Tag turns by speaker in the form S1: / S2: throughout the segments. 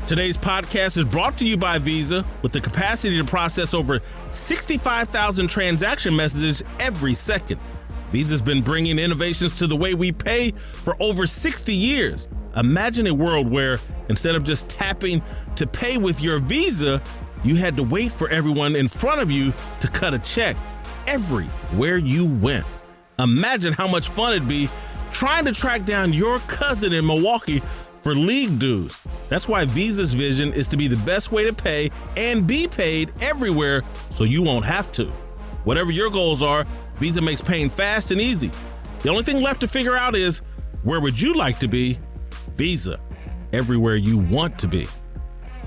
S1: Today's podcast is brought to you by Visa, with the capacity to process over 65,000 transaction messages every second. Visa's been bringing innovations to the way we pay for over 60 years. Imagine a world where, instead of just tapping to pay with your Visa, you had to wait for everyone in front of you to cut a check everywhere you went. Imagine how much fun it'd be trying to track down your cousin in Milwaukee for league dues. That's why Visa's vision is to be the best way to pay and be paid everywhere, so you won't have to. Whatever your goals are, Visa makes paying fast and easy. The only thing left to figure out is, where would you like to be? Visa, everywhere you want to be.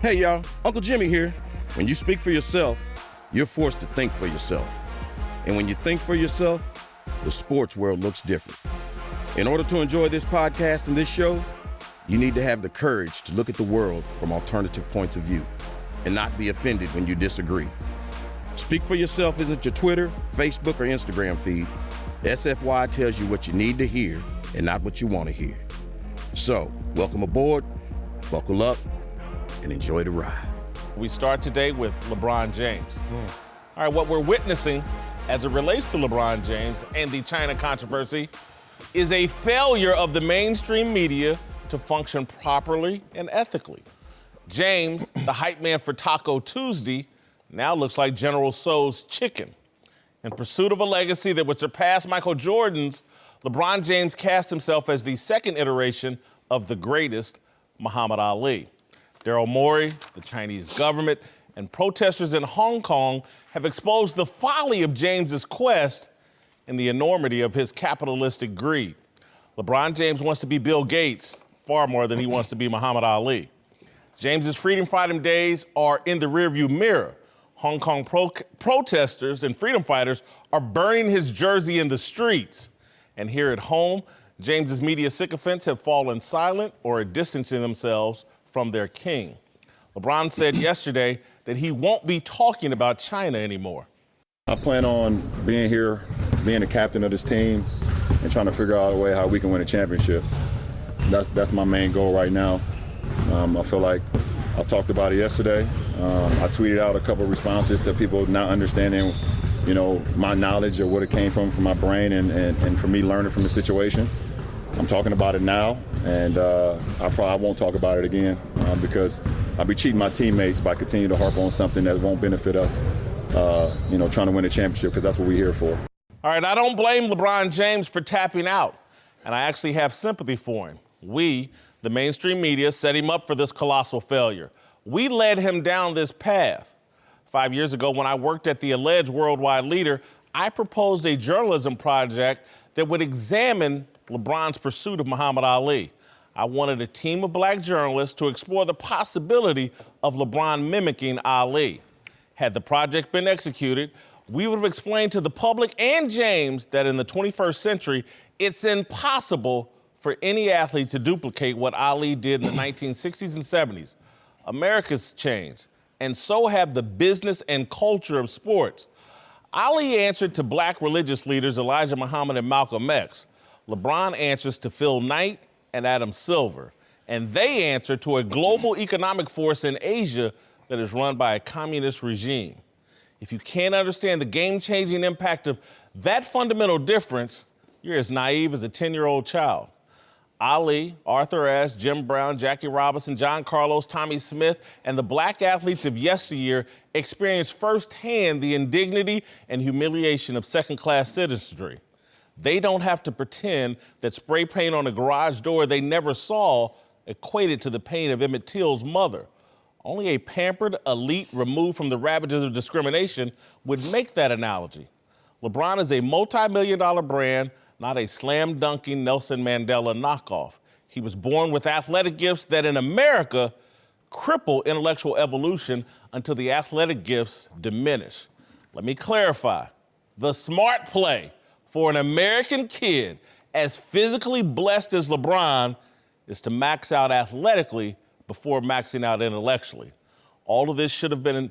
S2: Hey y'all, Uncle Jimmy here. When you speak for yourself, you're forced to think for yourself. And when you think for yourself, the sports world looks different. In order to enjoy this podcast and this show, you need to have the courage to look at the world from alternative points of view and not be offended when you disagree. Speak for yourself isn't your Twitter, Facebook, or Instagram feed. SFY tells you what you need to hear and not what you want to hear. So, welcome aboard, buckle up, and enjoy the ride.
S3: We start today with LeBron James. All right, what we're witnessing as it relates to LeBron James and the China controversy is a failure of the mainstream media to function properly and ethically. James, the hype man for Taco Tuesday, now looks like General Tso's chicken. In pursuit of a legacy that would surpass Michael Jordan's, LeBron James cast himself as the second iteration of the greatest, Muhammad Ali. Daryl Morey, the Chinese government, and protesters in Hong Kong have exposed the folly of James's quest and the enormity of his capitalistic greed. LeBron James wants to be Bill Gates far more than he wants to be Muhammad Ali. James's freedom fighting days are in the rearview mirror. Hong Kong protesters and freedom fighters are burning his jersey in the streets. And here at home, James's media sycophants have fallen silent or are distancing themselves from their king. LeBron said yesterday that he won't be talking about China anymore.
S4: I plan on being here, being the captain of this team, and trying to figure out a way how we can win a championship. That's my main goal right now. I feel like I talked about it yesterday. I tweeted out a couple of responses to people not understanding, my knowledge of what it came from my brain and for me learning from the situation. I'm talking about it now, and I won't talk about it again because I'll be cheating my teammates by continuing to harp on something that won't benefit us, trying to win a championship, because that's what we're here for.
S3: All right, I don't blame LeBron James for tapping out, and I actually have sympathy for him. We, the mainstream media, set him up for this colossal failure. We led him down this path. 5 years ago, when I worked at the alleged worldwide leader, I proposed a journalism project that would examine LeBron's pursuit of Muhammad Ali. I wanted a team of black journalists to explore the possibility of LeBron mimicking Ali. Had the project been executed, we would have explained to the public and James that in the 21st century, it's impossible for any athlete to duplicate what Ali did in the 1960s and 70s. America's changed, and so have the business and culture of sports. Ali answered to black religious leaders Elijah Muhammad and Malcolm X. LeBron answers to Phil Knight and Adam Silver. And they answer to a global economic force in Asia that is run by a communist regime. If you can't understand the game-changing impact of that fundamental difference, you're as naive as a 10-year-old child. Ali, Arthur Ashe, Jim Brown, Jackie Robinson, John Carlos, Tommy Smith, and the black athletes of yesteryear experienced firsthand the indignity and humiliation of second-class citizenry. They don't have to pretend that spray paint on a garage door they never saw equated to the pain of Emmett Till's mother. Only a pampered elite removed from the ravages of discrimination would make that analogy. LeBron is a multi-million-dollar brand, not a slam-dunking Nelson Mandela knockoff. He was born with athletic gifts that in America cripple intellectual evolution until the athletic gifts diminish. Let me clarify. The smart play for an American kid as physically blessed as LeBron is to max out athletically before maxing out intellectually. All of this should have been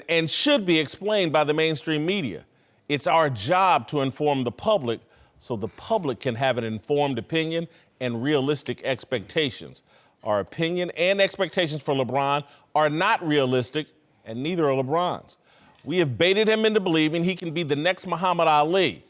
S3: and should be explained by the mainstream media. It's our job to inform the public so the public can have an informed opinion and realistic expectations. Our opinion and expectations for LeBron are not realistic, and neither are LeBron's. We have baited him into believing he can be the next Muhammad Ali.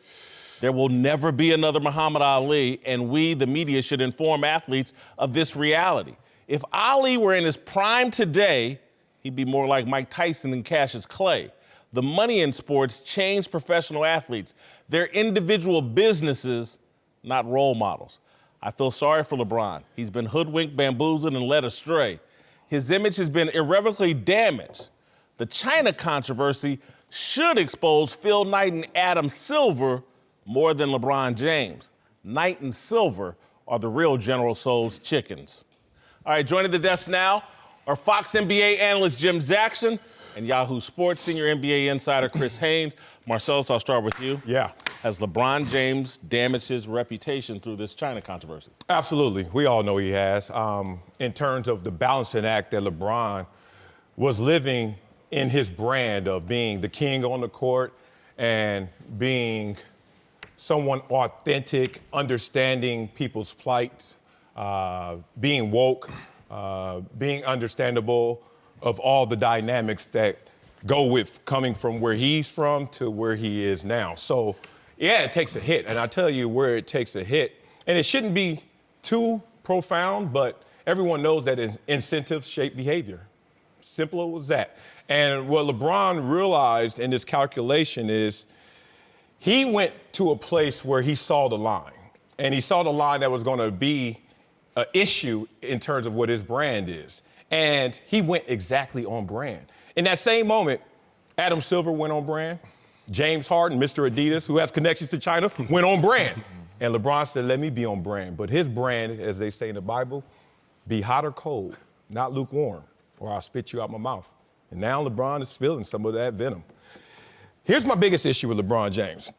S3: There will never be another Muhammad Ali, and we, the media, should inform athletes of this reality. If Ali were in his prime today, he'd be more like Mike Tyson than Cassius Clay. The money in sports changed professional athletes. They're individual businesses, not role models. I feel sorry for LeBron. He's been hoodwinked, bamboozled, and led astray. His image has been irrevocably damaged. The China controversy should expose Phil Knight and Adam Silver more than LeBron James. Knight and Silver are the real General Tso's chickens. All right, joining the desk now are Fox NBA analyst Jim Jackson and Yahoo Sports senior NBA insider Chris Haynes. Marcellus, I'll start with you.
S5: Yeah.
S3: Has LeBron James damaged his reputation through this China controversy?
S5: Absolutely. We all know he has. In terms of the balancing act that LeBron was living in his brand of being the king on the court and being someone authentic, understanding people's plight, being woke, being understandable of all the dynamics that go with coming from where he's from to where he is now. So, yeah, it takes a hit. And I tell you where it takes a hit. And it shouldn't be too profound, but everyone knows that incentives shape behavior. Simple as that. And what LeBron realized in this calculation is he went to a place where he saw the line. And he saw the line that was going to be an issue in terms of what his brand is. And he went exactly on brand. In that same moment, Adam Silver went on brand. James Harden, Mr. Adidas, who has connections to China, went on brand. And LeBron said, let me be on brand. But his brand, as they say in the Bible, be hot or cold, not lukewarm, or I'll spit you out my mouth. And now LeBron is feeling some of that venom. Here's my biggest issue with LeBron James.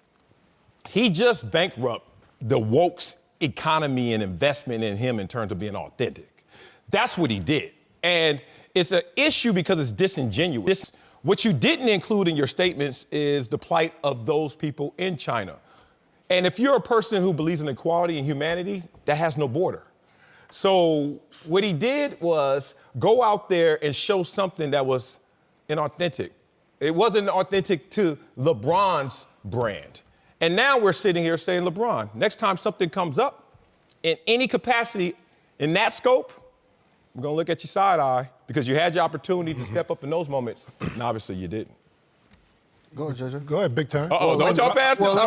S5: He just bankrupted the woke's economy and investment in him in terms of being authentic. That's what he did. And it's an issue because it's disingenuous. What you didn't include in your statements is the plight of those people in China. And if you're a person who believes in equality and humanity, that has no border. So what he did was go out there and show something that was inauthentic. It wasn't authentic to LeBron's brand. And now we're sitting here saying, LeBron, next time something comes up in any capacity in that scope, we're going to look at your side eye because you had your opportunity to step up in those moments, and obviously you didn't.
S6: Go ahead, JJ.
S7: Go ahead, big time.
S5: Uh-oh, don't y'all pass this?
S7: I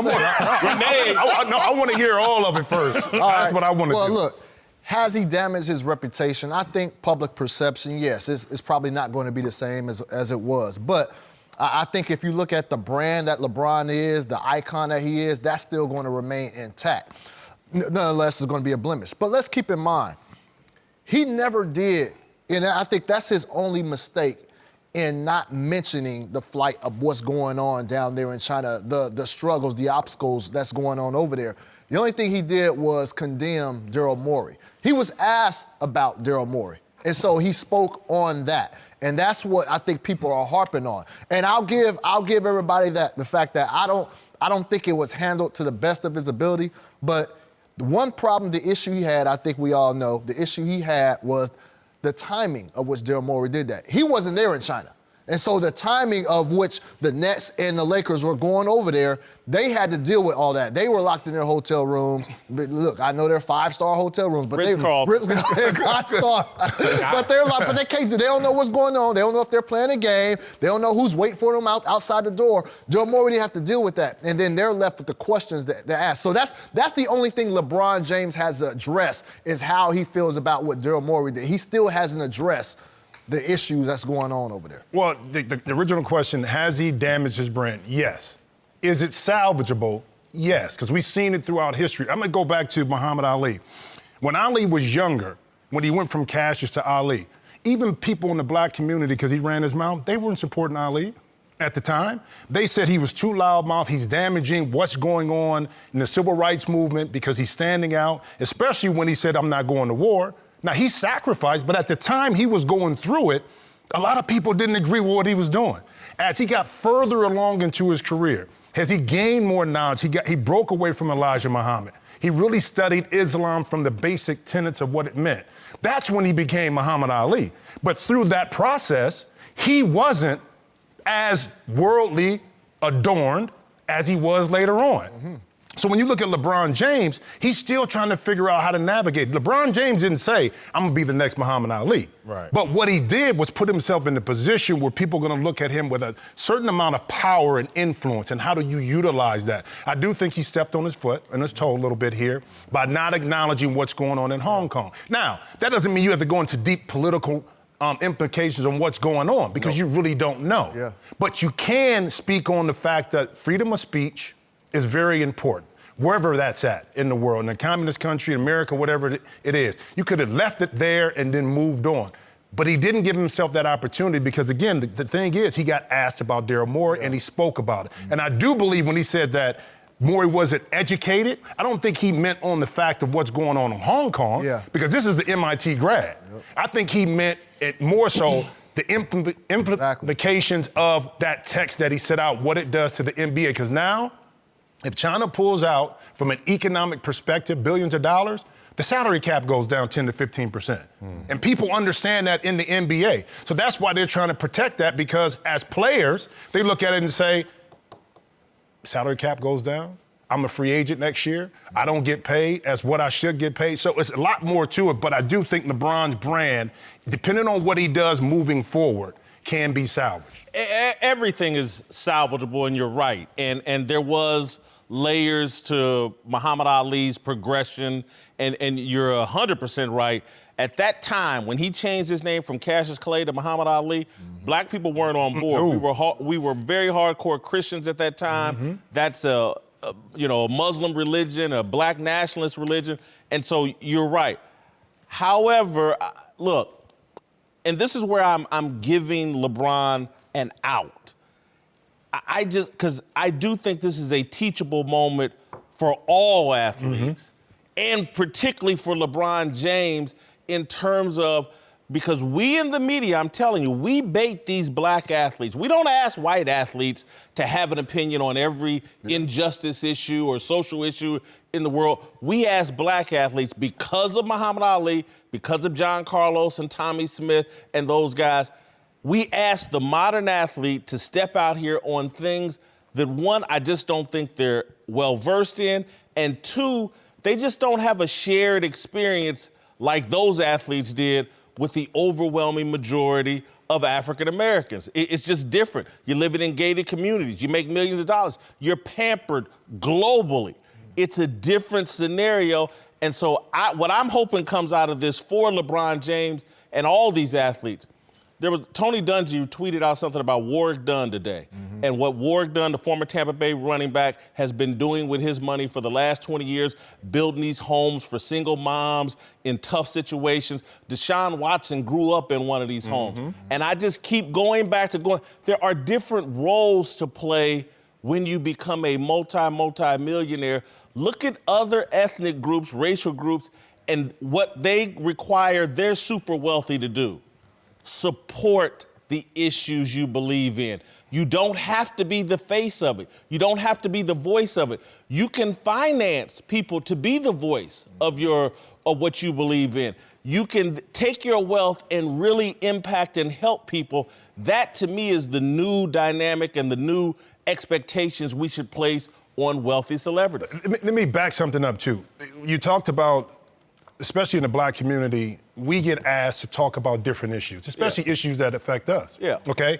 S7: want to hear all of it first. That's what I want to do.
S6: Well, look, has he damaged his reputation? I think public perception, yes, it's probably not going to be the same as it was. But I think if you look at the brand that LeBron is, the icon that he is, that's still going to remain intact. Nonetheless, it's going to be a blemish. But let's keep in mind, he never did, and I think that's his only mistake in not mentioning the flight of what's going on down there in China, the struggles, the obstacles that's going on over there. The only thing he did was condemn Daryl Morey. He was asked about Daryl Morey, and so he spoke on that. And that's what I think people are harping on. And I'll give everybody the fact that I don't think it was handled to the best of his ability, but the one problem, the issue he had, I think we all know, the issue he had was the timing of which Daryl Morey did that. He wasn't there in China. And so the timing of which the Nets and the Lakers were going over there, they had to deal with all that. They were locked in their hotel rooms. But look, I know they're 5-star hotel rooms, but they're 5-star. But they can't do. They don't know what's going on. They don't know if they're playing a game. They don't know who's waiting for them outside the door. Daryl Morey didn't have to deal with that, and then they're left with the questions that they're asked. So that's the only thing LeBron James has addressed is how he feels about what Daryl Morey did. He still hasn't addressed the issues that's going on over there.
S7: Well, the original question, has he damaged his brand? Yes. Is it salvageable? Yes, because we've seen it throughout history. I'm going to go back to Muhammad Ali. When Ali was younger, when he went from Cassius to Ali, even people in the black community, because he ran his mouth, they weren't supporting Ali at the time. They said he was too loudmouth, he's damaging what's going on in the civil rights movement because he's standing out, especially when he said, I'm not going to war. Now, he sacrificed, but at the time he was going through it, a lot of people didn't agree with what he was doing. As he got further along into his career, as he gained more knowledge, he broke away from Elijah Muhammad. He really studied Islam from the basic tenets of what it meant. That's when he became Muhammad Ali. But through that process, he wasn't as worldly adorned as he was later on. So when you look at LeBron James, he's still trying to figure out how to navigate. LeBron James didn't say, I'm gonna be the next Muhammad Ali.
S5: Right.
S7: But what he did was put himself in a position where people are gonna look at him with a certain amount of power and influence, and how do you utilize that? I do think he stepped on his foot and his toe a little bit here by not acknowledging what's going on in Hong Kong. Now, that doesn't mean you have to go into deep political implications on what's going on, because you really don't know.
S6: Yeah.
S7: But you can speak on the fact that freedom of speech is very important, wherever that's at in the world, in a communist country, America, whatever it is. You could have left it there and then moved on. But he didn't give himself that opportunity because, again, the thing is, he got asked about Daryl Morey and he spoke about it. And I do believe when he said that Morey wasn't educated, I don't think he meant on the fact of what's going on in Hong Kong, because this is the MIT grad. I think he meant it more so the implications of that text that he set out, what it does to the NBA. Because now, if China pulls out from an economic perspective billions of dollars, the salary cap goes down 10 to 15%. And people understand that in the NBA. So that's why they're trying to protect that, because as players, they look at it and say, salary cap goes down, I'm a free agent next year, I don't get paid as what I should get paid. So it's a lot more to it, but I do think LeBron's brand, depending on what he does moving forward, can be salvaged.
S3: Everything is salvageable, and you're right. And there was layers to Muhammad Ali's progression, and you're 100% right. At that time, when he changed his name from Cassius Clay to Muhammad Ali, black people weren't on board. We were very hardcore Christians at that time. That's a Muslim religion, a black nationalist religion, and so you're right. However, look, and this is where I'm giving LeBron an out. Because I do think this is a teachable moment for all athletes, and particularly for LeBron James, in terms of, because we in the media, I'm telling you, we bait these black athletes. We don't ask white athletes to have an opinion on every injustice issue or social issue in the world. We ask black athletes, because of Muhammad Ali, because of John Carlos and Tommy Smith and those guys, we ask the modern athlete to step out here on things that, one, I just don't think they're well-versed in, and two, they just don't have a shared experience like those athletes did with the overwhelming majority of African Americans. It's just different. You're living in gated communities. You make millions of dollars. You're pampered globally. It's a different scenario. And so what I'm hoping comes out of this for LeBron James and all these athletes, there was Tony Dungy who tweeted out something about Warrick Dunn today, and what Warrick Dunn, the former Tampa Bay running back, has been doing with his money for the last 20 years, building these homes for single moms in tough situations. Deshaun Watson grew up in one of these homes. And I just keep going back to there are different roles to play when you become a multi-millionaire. Look at other ethnic groups, racial groups, and what they require their super wealthy to do. Support the issues you believe in. You don't have to be the face of it. You don't have to be the voice of it. You can finance people to be the voice of what you believe in. You can take your wealth and really impact and help people. That, to me, is the new dynamic and the new expectations we should place on wealthy celebrities.
S7: Let me back something up, too. You talked about, especially in the black community, we get asked to talk about different issues, especially issues that affect us. Okay?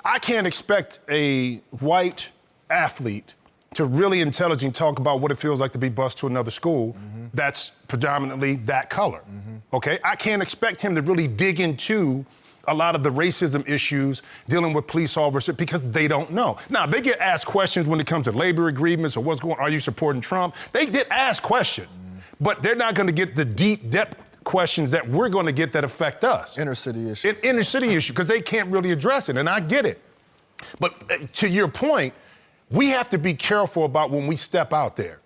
S7: I can't expect a white athlete to really intelligently talk about what it feels like to be bused to another school that's predominantly that color. Okay? I can't expect him to really dig into a lot of the racism issues dealing with police officers because they don't know. Now, they get asked questions when it comes to labor agreements or what's going on. Are you supporting Trump? They get asked questions. But they're not going to get the deep depth questions that we're going to get that affect us.
S6: Inner city issue.
S7: Inner city issue, because they can't really address it, and I get it. But to your point, we have to be careful about when we step out there.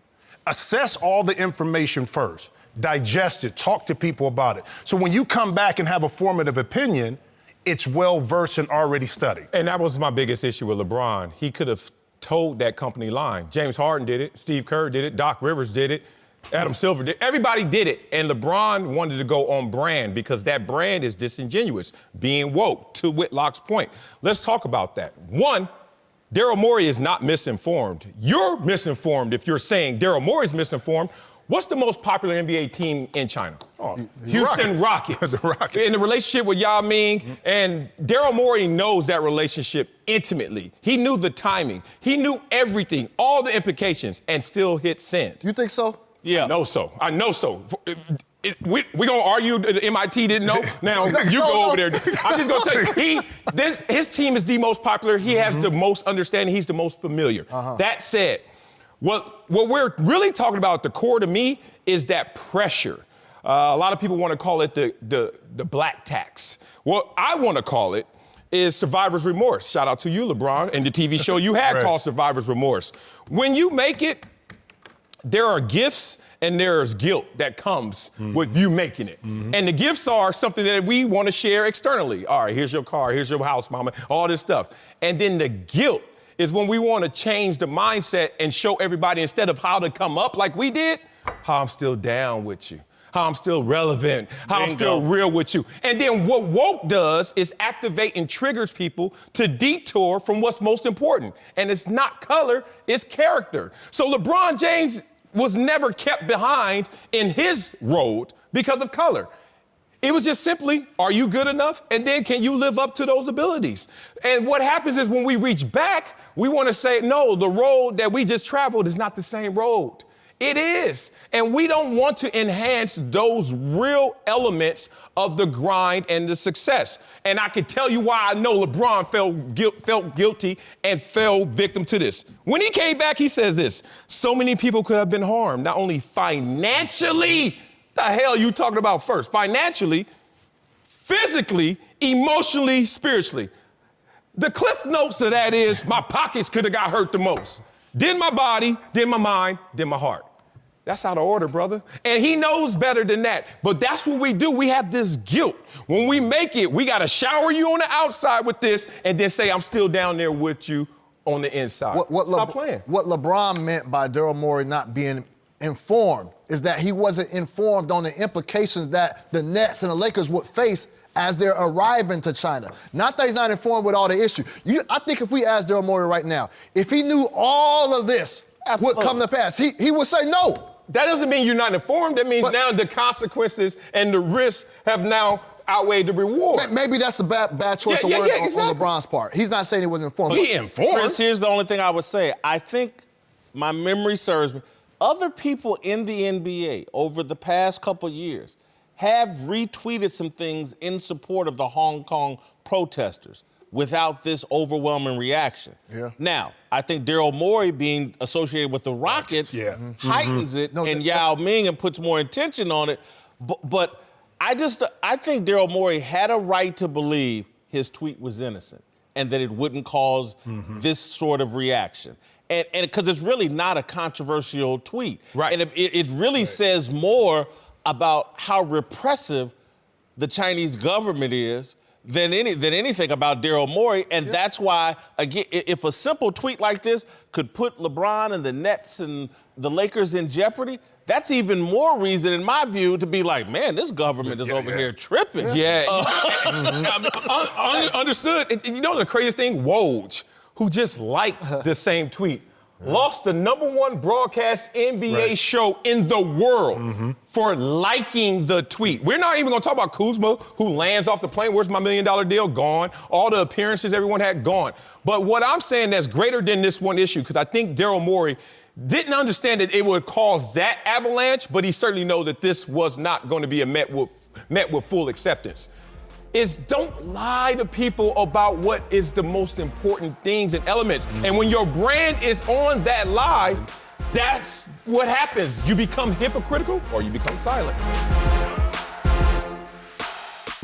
S7: Assess all the information first. Digest it. Talk to people about it. So when you come back and have a formative opinion, it's well-versed and already studied.
S5: And that was my biggest issue with LeBron. He could have told that company line. James Harden did it. Steve Kerr did it. Doc Rivers did it. Adam Silver did. Everybody did it, and LeBron wanted to go on brand because that brand is disingenuous, being woke, to Whitlock's point. Let's talk about that. One, Daryl Morey is not misinformed. You're misinformed if you're saying Daryl Morey's misinformed. What's the most popular NBA team in China? Houston Rockets.
S7: The Rockets.
S5: In the relationship with Yao Ming, and Daryl Morey knows that relationship intimately. He knew the timing. He knew everything, all the implications, and still hit send.
S6: You think so?
S3: Yeah.
S5: I know so. We're going to argue that MIT didn't know? Now, you go over there. I'm just going to tell you, his team is the most popular. He has the most understanding. He's the most familiar. That said, what we're really talking about at the core to me is that pressure. A lot of people want to call it the black tax. What I want to call it is survivor's remorse. Shout out to you, LeBron, and the TV show you had called Survivor's Remorse. When you make it, there are gifts and there's guilt that comes with you making it. And the gifts are something that we want to share externally. All right, here's your car, here's your house, mama, all this stuff. And then the guilt is when we want to change the mindset and show everybody, instead of how to come up like we did, how I'm still down with you, how I'm still relevant, how I'm still real with you. And then what woke does is activate and triggers people to detour from what's most important. And it's not color, it's character. So LeBron James was never kept behind in his road because of color. It was just simply, are you good enough? And then can you live up to those abilities? And what happens is when we reach back, we want to say, no, the road that we just traveled is not the same road. It is. And we don't want to enhance those real elements of the grind and the success. And I can tell you why I know LeBron felt guilty and fell victim to this. When he came back, he says this: so many people could have been harmed, not only financially, the hell you talking about first? Financially, physically, emotionally, spiritually. The cliff notes of that is my pockets could have got hurt the most. Then my body, then my mind, then my heart. That's out of order, brother. And he knows better than that. But that's what we do. We have this guilt. When we make it, we got to shower you on the outside with this and then say, I'm still down there with you on the inside. Stop playing.
S6: What LeBron meant by Daryl Morey not being informed is that he wasn't informed on the implications that the Nets and the Lakers would face as they're arriving to China. Not that he's not informed with all the issues. I think if we asked Daryl Morey right now, if he knew all of this would come to pass, he would say no.
S5: That doesn't mean you're not informed. That means now the consequences and the risks have now outweighed the reward.
S6: Maybe that's a bad choice of word on LeBron's part. He's not saying he was informed.
S5: He informed.
S3: Chris, here's the only thing I would say. I think my memory serves me. Other people in the NBA over the past couple years have retweeted some things in support of the Hong Kong protesters without this overwhelming reaction. Yeah. Now, I think Daryl Morey being associated with the Rockets heightens it, and Yao Ming and puts more intention on it. But I think Daryl Morey had a right to believe his tweet was innocent and that it wouldn't cause this sort of reaction. And because it's really not a controversial tweet. Right. And it really says more about how repressive the Chinese government is than anything about Daryl Morey. And that's why, again, if a simple tweet like this could put LeBron and the Nets and the Lakers in jeopardy, that's even more reason, in my view, to be like, man, this government is over here tripping.
S5: Understood. And you know the craziest thing? Woj, who just liked the same tweet, lost the #1 broadcast NBA show in the world for liking the tweet. We're not even going to talk about Kuzma, who lands off the plane. Where's my $1 million deal? Gone. All the appearances everyone had, gone. But what I'm saying that's greater than this one issue, because I think Daryl Morey didn't understand that it would cause that avalanche, but he certainly knows that this was not going to be met with full acceptance, is don't lie to people about what is the most important things and elements. And when your brand is on that lie, that's what happens. You become hypocritical or you become silent.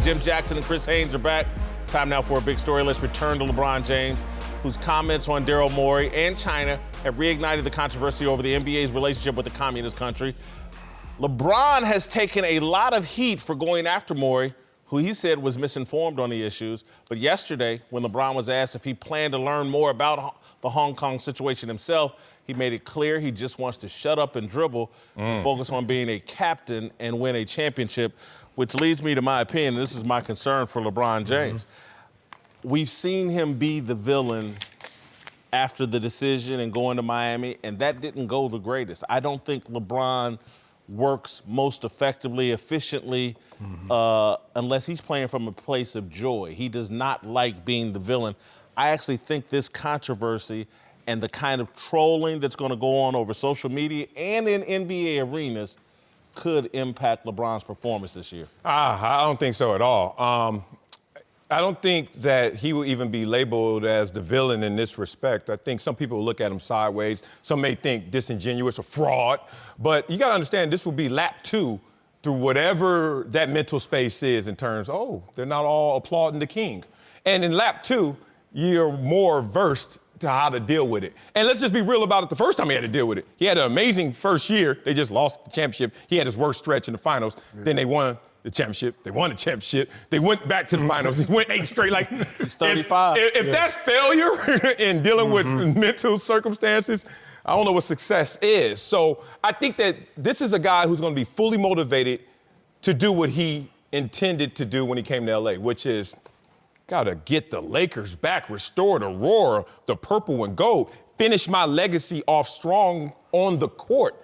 S3: Jim Jackson and Chris Haynes are back. Time now for a big story. Let's return to LeBron James, whose comments on Daryl Morey and China have reignited the controversy over the NBA's relationship with the communist country. LeBron has taken a lot of heat for going after Morey who he said was misinformed on the issues. But yesterday, when LeBron was asked if he planned to learn more about the Hong Kong situation himself, he made it clear he just wants to shut up and dribble, and focus on being a captain and win a championship, which leads me to my opinion, and this is my concern for LeBron James. We've seen him be the villain after the decision and going to Miami, and that didn't go the greatest. I don't think LeBron works most effectively, efficiently, unless he's playing from a place of joy. He does not like being the villain. I actually think this controversy and the kind of trolling that's going to go on over social media and in NBA arenas could impact LeBron's performance this year.
S5: I don't think so at all. I don't think that he will even be labeled as the villain in this respect. I think some people will look at him sideways. Some may think disingenuous or fraud. But you got to understand, this will be lap 2 through whatever that mental space is in terms, they're not all applauding the king. And in lap 2, you're more versed to how to deal with it. And let's just be real about it. The first time he had to deal with it, he had an amazing first year. They just lost the championship. He had his worst stretch in the finals. Then they won the championship. They won the championship. They went back to the finals. He went 8 straight. Like,
S3: he's 35.
S5: If that's failure in dealing with mental circumstances, I don't know what success is. So I think that this is a guy who's going to be fully motivated to do what he intended to do when he came to L.A., which is got to get the Lakers back, restore the roar, the purple and gold, finish my legacy off strong on the court.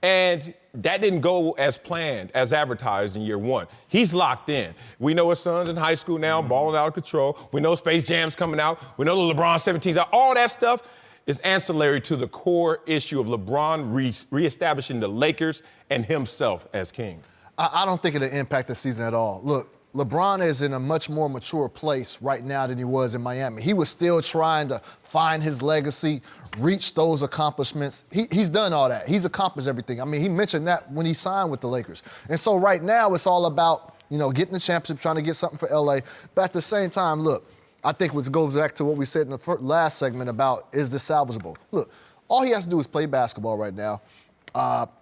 S5: And that didn't go as planned, as advertised in year 1. He's locked in. We know his son's in high school now, balling out of control. We know Space Jam's coming out. We know the LeBron 17's out. All that stuff is ancillary to the core issue of LeBron reestablishing the Lakers and himself as king.
S6: I don't think it'll impact the season at all. Look, LeBron is in a much more mature place right now than he was in Miami. He was still trying to find his legacy, reach those accomplishments. He's done all that. He's accomplished everything. I mean, he mentioned that when he signed with the Lakers. And so right now it's all about, getting the championship, trying to get something for LA. But at the same time, look, I think what goes back to what we said in the last segment about is this salvageable. Look, all he has to do is play basketball right now.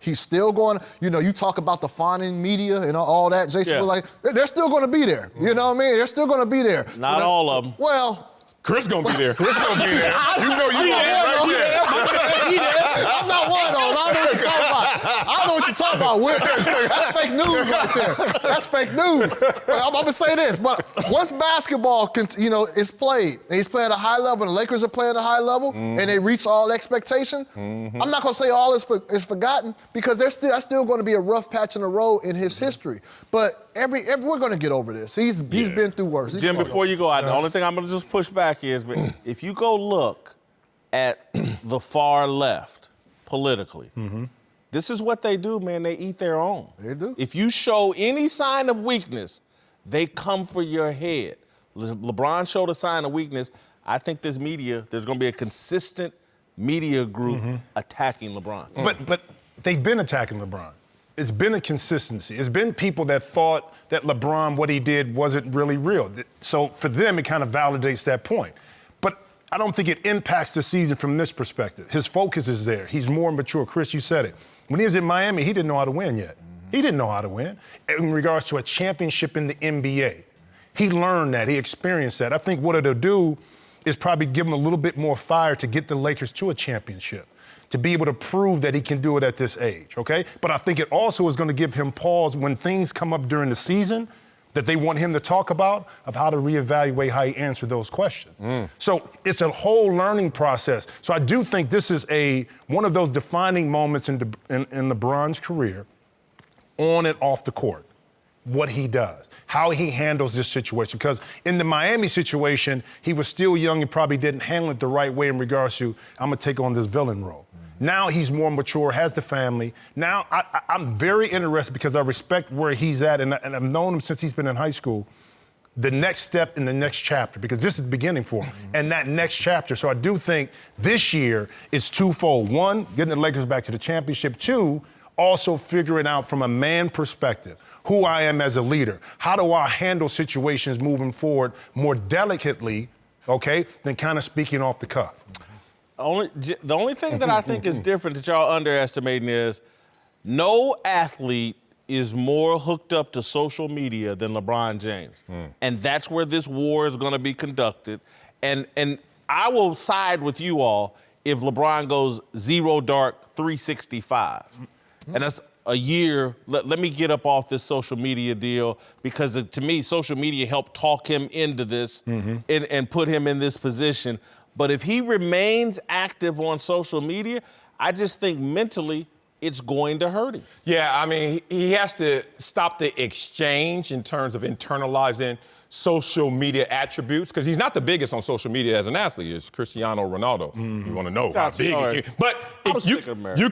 S6: He's still going, you talk about the fawning media and all that, Jason, they're still going to be there. You know what I mean? They're still going to be there.
S3: Not all of them.
S6: Well,
S5: Chris gonna be there. Chris gonna be there.
S7: You know you right there.
S6: I'm not one of those. I know what you're talking about. I know what you're talking about, Whit. That's fake news right there. That's fake news. But I'm gonna say this, but once basketball, is played, and he's playing at a high level, and the Lakers are playing at a high level, and they reach all expectation, I'm not gonna say all is forgotten, because that's still gonna be a rough patch in the road in his history. But we're gonna get over this. He's been through worse.
S3: Jim, before you go out, the only thing I'm gonna just push back is, but if you go look at the far left politically, this is what they do, man. They eat their own.
S6: They do.
S3: If you show any sign of weakness, they come for your head. LeBron showed a sign of weakness. I think there's going to be a consistent media group attacking LeBron.
S7: But they've been attacking LeBron. It's been a consistency. It's been people that thought that LeBron, what he did, wasn't really real. So for them, it kind of validates that point. But I don't think it impacts the season from this perspective. His focus is there. He's more mature. Chris, you said it. When he was in Miami, he didn't know how to win yet. He didn't know how to win in regards to a championship in the NBA. He learned that. He experienced that. I think what it'll do is probably give him a little bit more fire to get the Lakers to a championship, to be able to prove that he can do it at this age, okay? But I think it also is going to give him pause when things come up during the season that they want him to talk about, of how to reevaluate how he answered those questions. So it's a whole learning process. So I do think this is one of those defining moments in LeBron's career, on and off the court, what he does, how he handles this situation. Because in the Miami situation, he was still young and probably didn't handle it the right way in regards to, I'm going to take on this villain role. Now he's more mature, has the family. Now I'm very interested, because I respect where he's at, and I've known him since he's been in high school, the next step in the next chapter, because this is the beginning for him, and that next chapter. So I do think this year is twofold. One, getting the Lakers back to the championship. Two, also figuring out from a man perspective who I am as a leader. How do I handle situations moving forward more delicately, okay, than kind of speaking off the cuff?
S3: The only thing that I think is different that y'all underestimating is no athlete is more hooked up to social media than LeBron James. And that's where this war is going to be conducted. And I will side with you all if LeBron goes 0 dark 365. And that's a year. Let me get up off this social media deal, because to me, social media helped talk him into this and put him in this position. But if he remains active on social media, I just think mentally it's going to hurt him.
S5: Yeah, I mean, he has to stop the exchange in terms of internalizing social media attributes, because he's not the biggest on social media as an athlete. It's Cristiano Ronaldo. You want to know how big he is. But you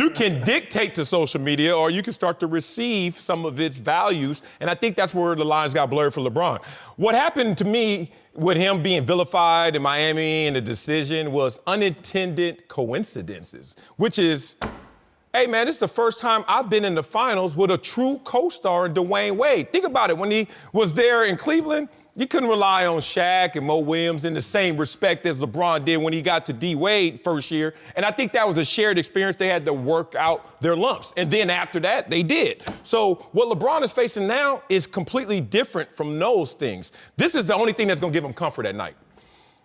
S5: can dictate to social media, or you can start to receive some of its values, and I think that's where the lines got blurred for LeBron. What happened to me with him being vilified in Miami and the decision was unintended coincidences, which is, hey, man, this is the first time I've been in the finals with a true co-star in Dwayne Wade. Think about it. When he was there in Cleveland, you couldn't rely on Shaq and Mo Williams in the same respect as LeBron did when he got to D-Wade first year. And I think that was a shared experience. They had to work out their lumps. And then after that, they did. So what LeBron is facing now is completely different from those things. This is the only thing that's going to give him comfort at night.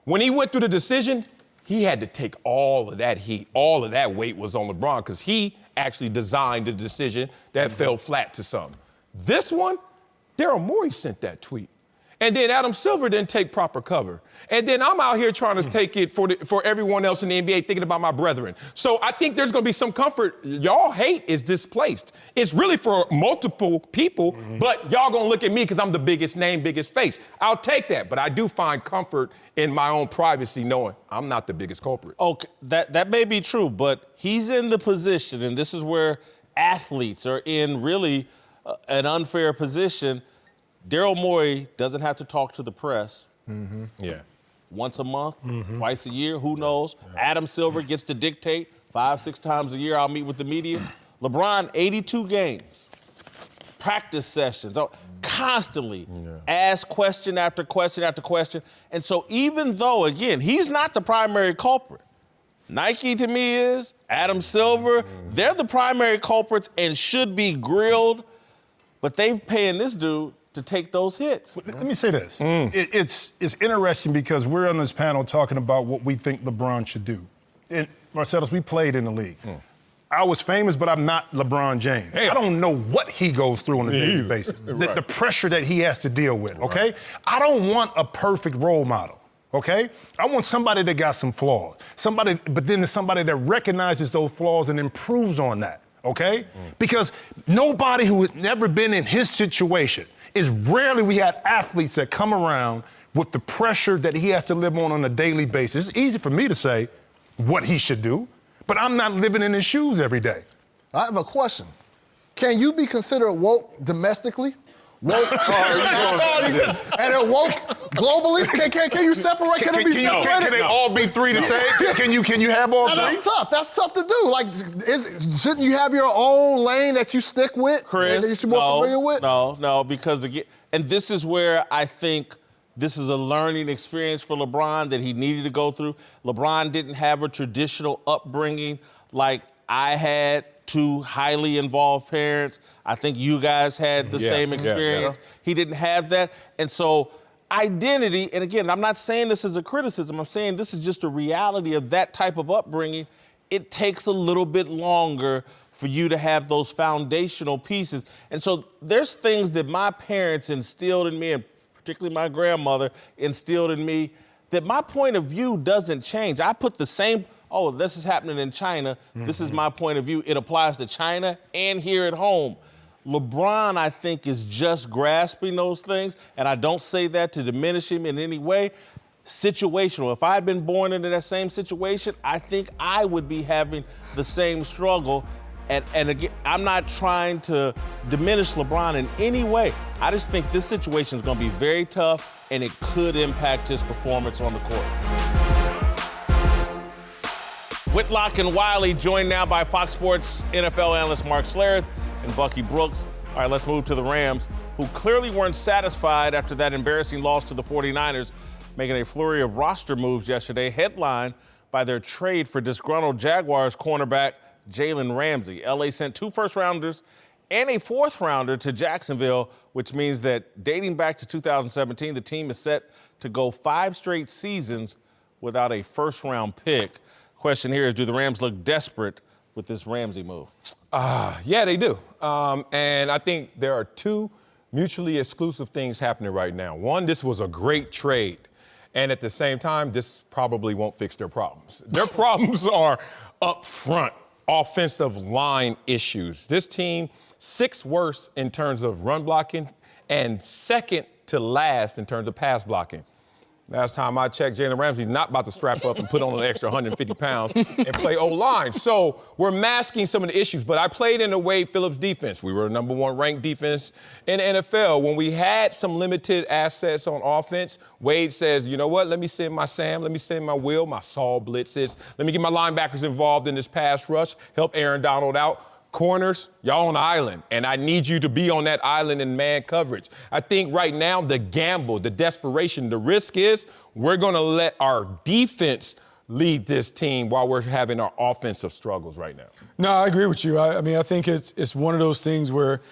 S5: When he went through the decision, he had to take all of that heat. All of that weight was on LeBron, because he actually designed the decision that fell flat to some. This one, Daryl Morey sent that tweet. And then Adam Silver didn't take proper cover. And then I'm out here trying to take it for everyone else in the NBA, thinking about my brethren. So I think there's going to be some comfort. Y'all hate is displaced. It's really for multiple people, but y'all going to look at me because I'm the biggest name, biggest face. I'll take that, but I do find comfort in my own privacy knowing I'm not the biggest culprit.
S3: Okay, that may be true, but he's in the position, and this is where athletes are in really an unfair position. Daryl Morey doesn't have to talk to the press.
S5: Yeah.
S3: Once a month, twice a year, who knows? Adam Silver gets to dictate 5-6 times a year. I'll meet with the media. LeBron, 82 games, practice sessions, constantly ask question after question after question. And so even though, again, he's not the primary culprit, Nike to me is, Adam Silver, they're the primary culprits and should be grilled, but they've paying this dude to take those hits.
S7: Let me say this. It's interesting because we're on this panel talking about what we think LeBron should do. And Marcellus, we played in the league. I was famous, but I'm not LeBron James. I don't know what he goes through on a daily basis. The pressure that he has to deal with, okay? I don't want a perfect role model, okay? I want somebody that got some flaws. But then there's somebody that recognizes those flaws and improves on that, okay? Because nobody who has never been in his situation, is rarely we had athletes that come around with the pressure that he has to live on a daily basis. It's easy for me to say what he should do, but I'm not living in his shoes every day.
S6: I have a question. Can you be considered woke domestically? Woke, and then woke globally? Can you separate? Can it be separated?
S7: Can they all be three the same? Can you have all three?
S6: That's tough. That's tough to do. Like, shouldn't you have your own lane that you stick with?
S3: Chris,
S6: that you're more familiar with?
S3: No, because again, and this is where I think this is a learning experience for LeBron that he needed to go through. LeBron didn't have a traditional upbringing like I had. Two highly involved parents. I think you guys had the same experience. He didn't have that. And so identity, and again, I'm not saying this as a criticism, I'm saying this is just a reality of that type of upbringing. It takes a little bit longer for you to have those foundational pieces. And so there's things that my parents instilled in me, and particularly my grandmother instilled in me, that my point of view doesn't change. I put the same, this is happening in China. This is my point of view. It applies to China and here at home. LeBron, I think, is just grasping those things, and I don't say that to diminish him in any way. Situational. If I had been born into that same situation, I think I would be having the same struggle. And again, I'm not trying to diminish LeBron in any way. I just think this situation is going to be very tough, and it could impact his performance on the court. Whitlock and Wiley, joined now by Fox Sports NFL analyst Mark Schlereth and Bucky Brooks. All right, let's move to the Rams, who clearly weren't satisfied after that embarrassing loss to the 49ers, making a flurry of roster moves yesterday, headlined by their trade for disgruntled Jaguars cornerback Jalen Ramsey. LA sent 2 first-rounders and a fourth-rounder to Jacksonville, which means that dating back to 2017, the team is set to go 5 straight seasons without a first-round pick. Question here is, do the Rams look desperate with this Ramsey move?
S5: Yeah, they do. And I think there are 2 mutually exclusive things happening right now. One, this was a great trade. And at the same time, this probably won't fix their problems. Their problems are up front, offensive line issues. This team, 6th worst in terms of run blocking and 2nd to last in terms of pass blocking. Last time I checked, Jalen Ramsey's not about to strap up and put on an extra 150 pounds and play O-line. So we're masking some of the issues. But I played in the Wade Phillips defense. We were the #1 ranked defense in the NFL. When we had some limited assets on offense, Wade says, you know what, let me send my Sam, let me send my Will, my Saul blitzes. Let me get my linebackers involved in this pass rush, help Aaron Donald out. Corners, y'all on the island, and I need you to be on that island in man coverage. I think right now the gamble, the desperation, the risk is we're going to let our defense lead this team while we're having our offensive struggles right now.
S8: No, I agree with you. I mean, I think it's one of those things where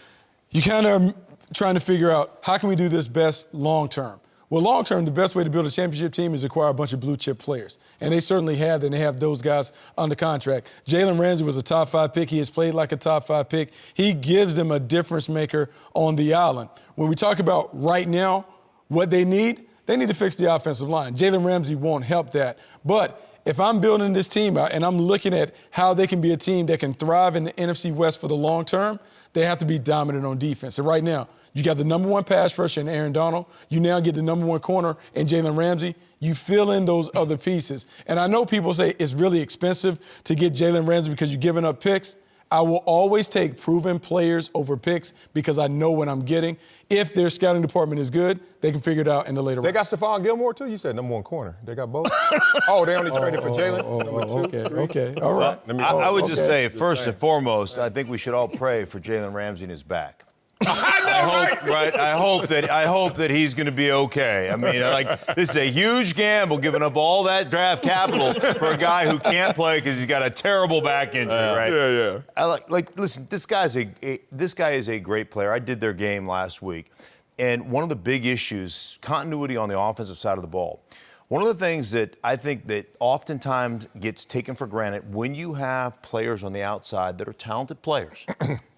S8: you kind of are trying to figure out how can we do this best long term. Well, long term, the best way to build a championship team is acquire a bunch of blue chip players. And they certainly have that, and they have those guys under contract. Jalen Ramsey was a top 5 pick. He has played like a top 5 pick. He gives them a difference maker on the island. When we talk about right now what they need to fix the offensive line. Jalen Ramsey won't help that. But if I'm building this team out and I'm looking at how they can be a team that can thrive in the NFC West for the long term, they have to be dominant on defense. And right now, you got the #1 pass rusher in Aaron Donald. You now get the #1 corner in Jalen Ramsey. You fill in those other pieces. And I know people say it's really expensive to get Jalen Ramsey because you're giving up picks. I will always take proven players over picks because I know what I'm getting. If their scouting department is good, they can figure it out in the later round.
S5: They got Stephon Gilmore, too? You said #1 corner. They got both? Oh, they only traded for Jalen?
S8: Okay, all right.
S9: I would just say, first and foremost, I think we should all pray for Jalen Ramsey and his back. I hope that he's going to be okay. I mean, this is a huge gamble, giving up all that draft capital for a guy who can't play because he's got a terrible back injury, right?
S5: Yeah.
S9: Listen, this guy is a great player. I did their game last week, and one of the big issues, continuity on the offensive side of the ball. One of the things that I think that oftentimes gets taken for granted when you have players on the outside that are talented players,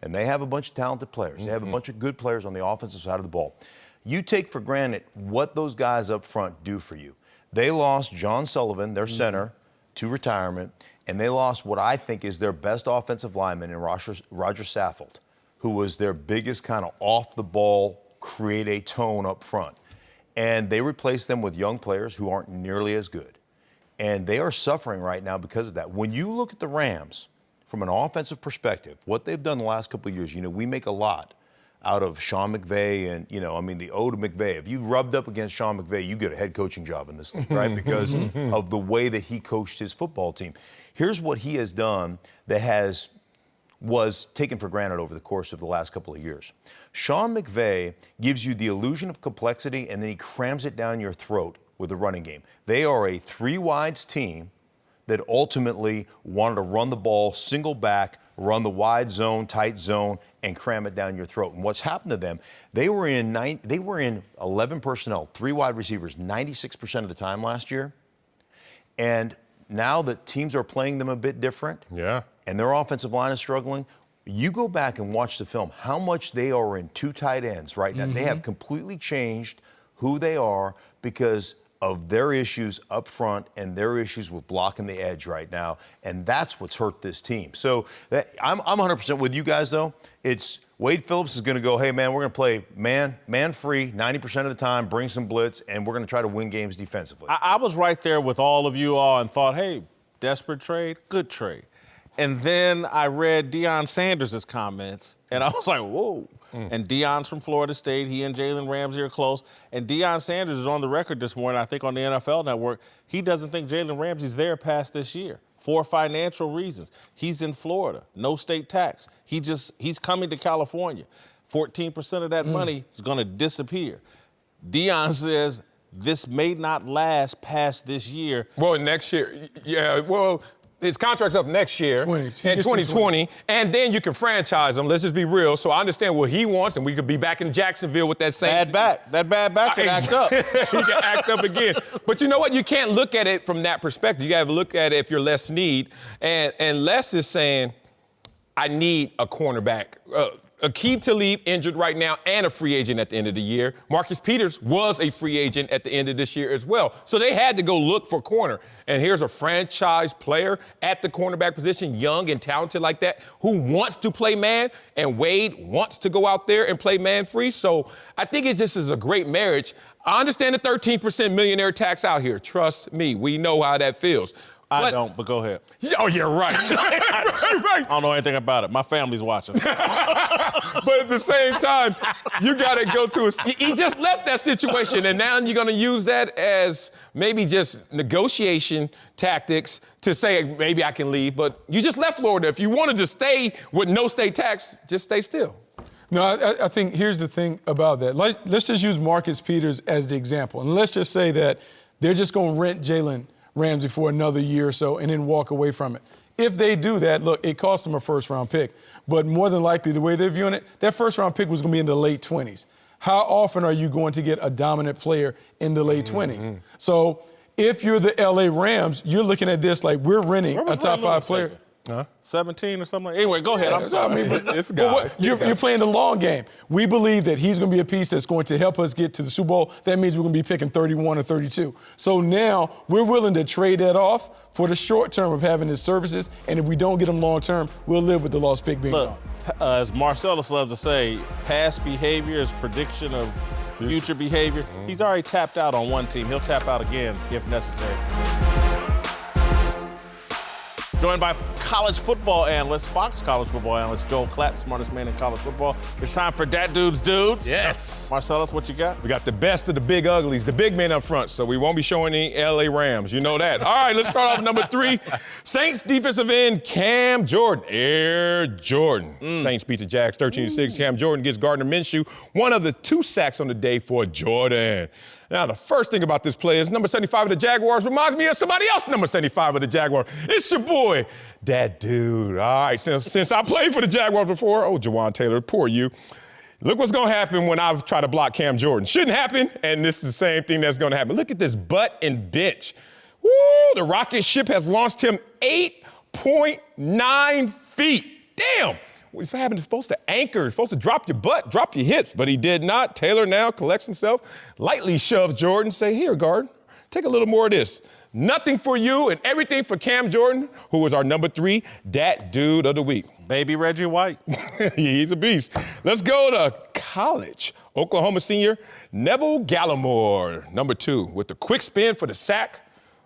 S9: and they have a bunch of talented players, they have a bunch of good players on the offensive side of the ball, you take for granted what those guys up front do for you. They lost John Sullivan, their center, to retirement, and they lost what I think is their best offensive lineman in Roger Saffold, who was their biggest kind of off-the-ball, create a tone up front. And they replaced them with young players who aren't nearly as good. And they are suffering right now because of that. When you look at the Rams from an offensive perspective, what they've done the last couple of years, we make a lot out of Sean McVay and, the ode to McVay. If you rubbed up against Sean McVay, you get a head coaching job in this league, right? Because of the way that he coached his football team. Here's what he has done that was taken for granted over the course of the last couple of years. Sean McVay gives you the illusion of complexity, and then he crams it down your throat with the running game. They are a 3-wides team that ultimately wanted to run the ball, single back, run the wide zone, tight zone, and cram it down your throat. And what's happened to them, they were in 11 personnel, 3 wide receivers, 96% of the time last year. And now that teams are playing them a bit different, and their offensive line is struggling, you go back and watch the film, how much they are in 2 tight ends right now. They have completely changed who they are because of their issues up front and their issues with blocking the edge right now, and that's what's hurt this team. So I'm 100% with you guys, though. It's Wade Phillips is going to go, hey, man, we're going to play man-free 90% of the time, bring some blitz, and we're going to try to win games defensively.
S3: I was right there with all of you all and thought, hey, desperate trade, good trade. And then I read Deion Sanders' comments, and I was like, whoa. And Deion's from Florida State. He and Jalen Ramsey are close. And Deion Sanders is on the record this morning, I think on the NFL Network. He doesn't think Jalen Ramsey's there past this year for financial reasons. He's in Florida, no state tax. He's coming to California. 14% of that money is going to disappear. Deion says this may not last past this year.
S5: Well, next year, yeah, well, his contract's up next year in 2020, and then you can franchise him. Let's just be real. So I understand what he wants, and we could be back in Jacksonville with that same
S3: That bad back can act up.
S5: He can act up again. But you know what? You can't look at it from that perspective. You got to look at it if you're Les Snead, and Les is saying, I need a cornerback. Aqib Talib injured right now and a free agent at the end of the year. Marcus Peters was a free agent at the end of this year as well. So they had to go look for corner. And here's a franchise player at the cornerback position, young and talented like that, who wants to play man, and Wade wants to go out there and play man free. So I think it just is a great marriage. I understand the 13% millionaire tax out here. Trust me, we know how that feels.
S3: I don't, but go ahead.
S5: Oh, yeah, right.
S3: I don't know anything about it. My family's watching.
S5: But at the same time, you got to go to he just left that situation, and now you're going to use that as maybe just negotiation tactics to say maybe I can leave. But you just left Florida. If you wanted to stay with no state tax, just stay still.
S8: No, I think here's the thing about that. Let's just use Marcus Peters as the example. And let's just say that they're just going to rent Jalen Ramsey for another year or so and then walk away from it. If they do that, look, it cost them a first-round pick. But more than likely, the way they're viewing it, that first-round pick was going to be in the late 20s. How often are you going to get a dominant player in the late 20s? So if you're the L.A. Rams, you're looking at this like we're renting a top-5 player.
S3: 17 or something like that. Anyway, go ahead. I'm sorry.
S8: You're playing the long game. We believe that he's going to be a piece that's going to help us get to the Super Bowl. That means we're going to be picking 31 or 32. So now we're willing to trade that off for the short term of having his services. And if we don't get him long term, we'll live with the lost pick being gone.
S3: As Marcellus loves to say, past behavior is prediction of future behavior. He's already tapped out on one team. He'll tap out again if necessary. Joined by college football analyst, Fox college football analyst, Joel Klatt, smartest man in college football. It's time for Dat Dudes Dudes.
S5: Yes.
S3: Marcellus, what you got?
S5: We got the best of the big uglies, the big men up front, so we won't be showing any L.A. Rams. You know that. All right, let's start off number 3. Saints defensive end Cam Jordan. Air Jordan. Saints beat the Jags 13-6. Cam Jordan gets Gardner Minshew one of the 2 sacks on the day for Jordan. Now, the first thing about this play is number 75 of the Jaguars reminds me of somebody else, number 75 of the Jaguars. It's your boy, Dat Dude. All right, since I played for the Jaguars before, Jawan Taylor, poor you. Look what's going to happen when I try to block Cam Jordan. Shouldn't happen, and this is the same thing that's going to happen. Look at this butt and bench. Woo, the rocket ship has launched him 8.9 feet. Damn. What's happening? It's supposed to anchor. It's supposed to drop your butt, drop your hips, but he did not. Taylor now collects himself, lightly shoves Jordan, say, here, guard, take a little more of this. Nothing for you and everything for Cam Jordan, who was our number 3 Dat Dude of the week.
S3: Baby Reggie White.
S5: He's a beast. Let's go to college. Oklahoma senior Neville Gallimore, number 2, with the quick spin for the sack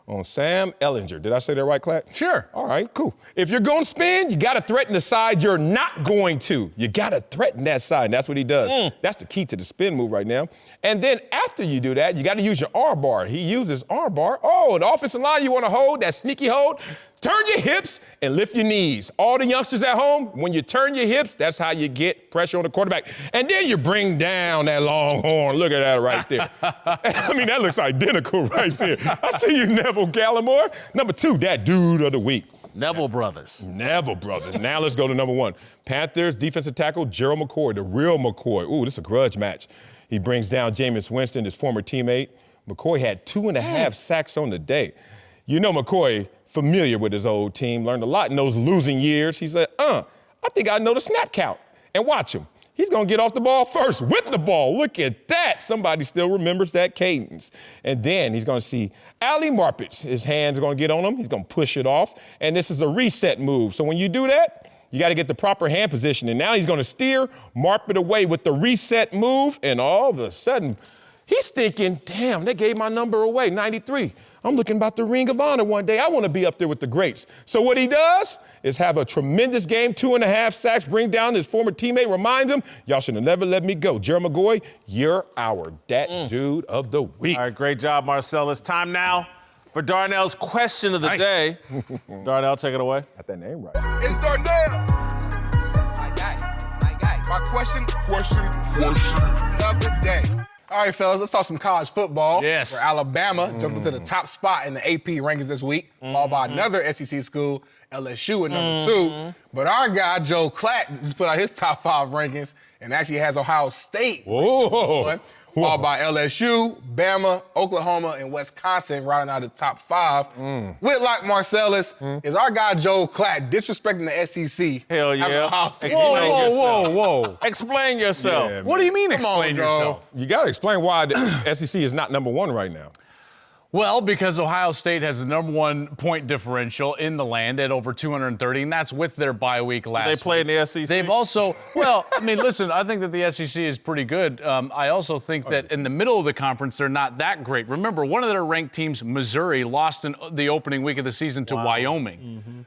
S5: on Sam Ehlinger. Did I say that right, Klatt?
S9: Sure.
S5: All right, cool. If you're going to spin, you got to threaten the side you're not going to. You got to threaten that side, and that's what he does. That's the key to the spin move right now. And then after you do that, you got to use your arm bar. He uses arm bar. Oh, the offensive line you want to hold, that sneaky hold, turn your hips and lift your knees. All the youngsters at home, when you turn your hips, that's how you get pressure on the quarterback. And then you bring down that long horn. Look at that right there. I mean, that looks identical right there. I see you, Neville Gallimore. Number 2, Dat Dude of the week.
S3: Neville Brothers.
S5: Neville Brothers. Now let's go to number 1. Panthers defensive tackle Gerald McCoy, the real McCoy. Ooh, this is a grudge match. He brings down Jameis Winston, his former teammate. McCoy had 2.5 sacks on the day. You know McCoy, familiar with his old team, learned a lot in those losing years. He said, I think I know the snap count. And watch him. He's going to get off the ball first with the ball. Look at that. Somebody still remembers that cadence. And then he's going to see Ali Marpich. His hands are going to get on him. He's going to push it off. And this is a reset move. So when you do that, you got to get the proper hand position. And now he's going to steer Marpich away with the reset move. And all of a sudden, he's thinking, damn, they gave my number away, 93. I'm looking about the Ring of Honor one day. I want to be up there with the greats. So what he does is have a tremendous game, 2.5 sacks, bring down his former teammate, reminds him, y'all should have never let me go. Gerald McCoy, you're our Dat Dude of the week.
S3: All right, great job, Marcellus. Time now for Darnell's question of the day. Darnell, take it away.
S5: Got that name right.
S10: It's Darnell. My guy. My question of the day. All right, fellas, let's talk some college football.
S11: Yes.
S10: Where Alabama jumped into the top spot in the AP rankings this week, followed by another SEC school, LSU, at number 2. But our guy, Joe Klatt, just put out his top 5 rankings and actually has Ohio State. Followed by LSU, Bama, Oklahoma, and Wisconsin rounding out the top 5. Whitlock Marcellus, is our guy Joe Klatt disrespecting the SEC?
S3: Hell yeah.
S10: Ohio State.
S11: Whoa.
S3: Explain yourself.
S5: Yeah,
S11: What do you mean explain yourself?
S5: You got to explain why the SEC is not number 1 right now.
S11: Well, because Ohio State has the number 1 point differential in the land at over 230, and that's with their bye week last week.
S3: They play in the SEC?
S11: They've also, well, I mean, listen, I think that the SEC is pretty good. I also think that in the middle of the conference, they're not that great. Remember, one of their ranked teams, Missouri, lost in the opening week of the season to Wyoming.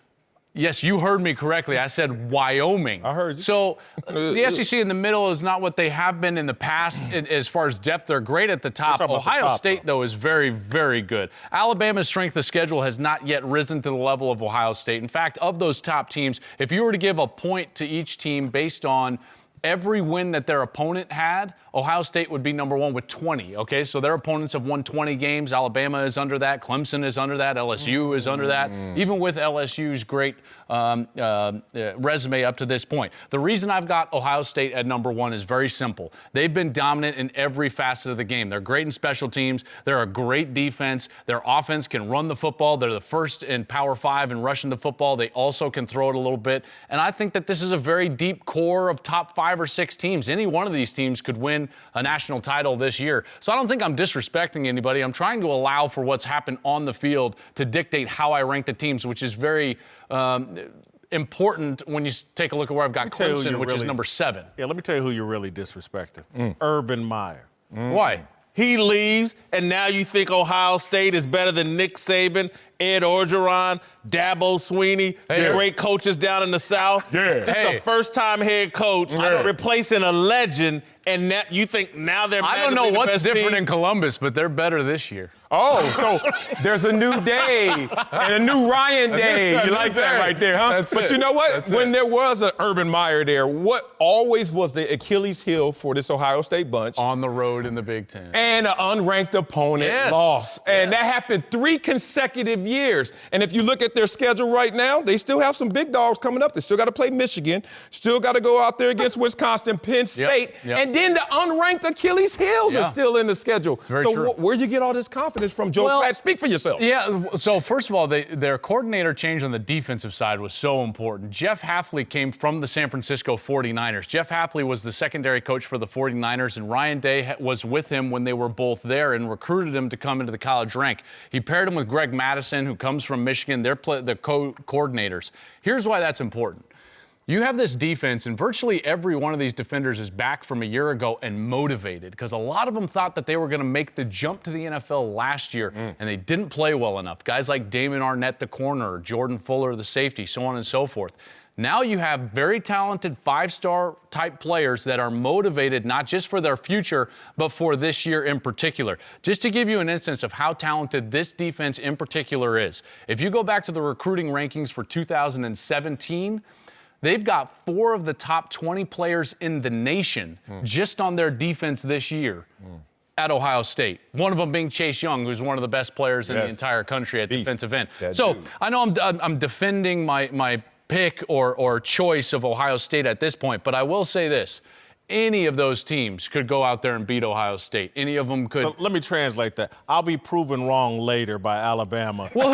S11: Yes, you heard me correctly. I said Wyoming.
S5: I heard you.
S11: So the SEC in the middle is not what they have been in the past as far as depth. They're great at the top. Ohio State, though, is very, very good. Alabama's strength of schedule has not yet risen to the level of Ohio State. In fact, of those top teams, if you were to give a point to each team based on every win that their opponent had, Ohio State would be number 1 with 20, okay? So their opponents have won 20 games. Alabama is under that. Clemson is under that. LSU is under that, even with LSU's great resume up to this point. The reason I've got Ohio State at number 1 is very simple. They've been dominant in every facet of the game. They're great in special teams. They're a great defense. Their offense can run the football. They're the first in Power 5 in rushing the football. They also can throw it a little bit. And I think that this is a very deep core of top 5 or 6 teams. Any one of these teams could win a national title this year. So I don't think I'm disrespecting anybody. I'm trying to allow for what's happened on the field to dictate how I rank the teams, which is very important when you take a look at where I've got Clemson, which is number 7.
S3: Yeah, let me tell you who you're really disrespecting. Urban Meyer.
S11: Why?
S3: He leaves, and now you think Ohio State is better than Nick Saban, Ed Orgeron, Dabo Swinney, the great coaches down in the South. This is a first-time head coach replacing a legend, and now you think now they're
S11: I don't know what's different in Columbus, but they're better this year.
S5: Oh, so there's a new day and a new Ryan day. You like that right there, huh? But you know what? When there was an Urban Meyer there, what always was the Achilles heel for this Ohio State bunch?
S11: On the road in the Big Ten.
S5: And an unranked opponent lost. And that happened 3 consecutive years. And if you look at their schedule right now, they still have some big dogs coming up. They still got to play Michigan, still got to go out there against Wisconsin, Penn State, and then the unranked Achilles heels are still in the schedule. So where'd you get all this confidence from, Joe Klatt? Speak for yourself.
S11: Yeah, so first of all, their coordinator change on the defensive side was so important. Jeff Hafley came from the San Francisco 49ers. Jeff Hafley was the secondary coach for the 49ers, and Ryan Day was with him when they were both there and recruited him to come into the college rank. He paired him with Greg Madison, who comes from Michigan. They're the coordinators. Here's why that's important. You have this defense, and virtually every one of these defenders is back from a year ago and motivated because a lot of them thought that they were going to make the jump to the NFL last year, and they didn't play well enough. Guys like Damon Arnett, the corner, Jordan Fuller, the safety, so on and so forth. Now you have very talented 5-star type players that are motivated not just for their future, but for this year in particular. Just to give you an instance of how talented this defense in particular is, if you go back to the recruiting rankings for 2017, they've got 4 of the top 20 players in the nation just on their defense this year at Ohio State. One of them being Chase Young, who's one of the best players in the entire country at defensive end. So I know I'm defending my pick or choice of Ohio State at this point, but I will say this. Any of those teams could go out there and beat Ohio State. Any of them could.
S3: So let me translate that. I'll be proven wrong later by Alabama.
S11: Well,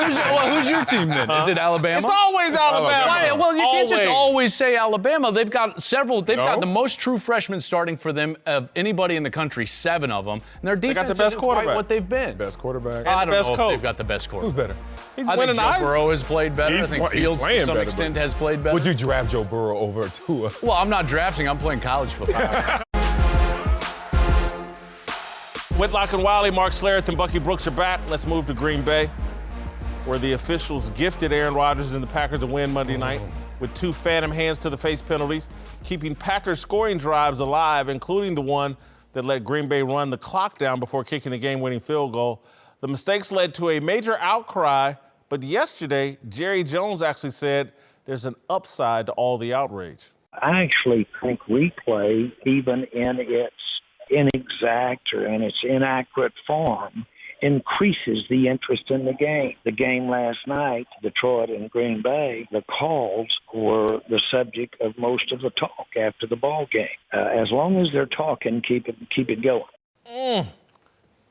S11: who's your team then? Is it Alabama?
S3: It's always Alabama.
S11: Well, you can't just always say Alabama. They've got several. They've got the most true freshmen starting for them of anybody in the country, 7 of them. And their defense isn't quite what they've been.
S5: Best quarterback.
S11: I don't know if they've got the best quarterback.
S5: Who's better?
S3: He's
S11: I think Joe Burrow has played better. I think Fields, to some extent, has played better.
S5: Would you draft Joe Burrow over Tua?
S11: Well, I'm not drafting. I'm playing college football.
S3: Whitlock and Wiley, Mark Schlereth, and Bucky Brooks are back. Let's move to Green Bay, where the officials gifted Aaron Rodgers and the Packers a win Monday night with 2 phantom hands to the face penalties, keeping Packers scoring drives alive, including the one that let Green Bay run the clock down before kicking the game-winning field goal. The mistakes led to a major outcry, but yesterday, Jerry Jones actually said there's an upside to all the outrage.
S12: I actually think replay, even in its inexact or in its inaccurate form increases the interest in the game. The game last night, Detroit and Green Bay, the calls were the subject of most of the talk after the ball game. As long as they're talking, keep it going.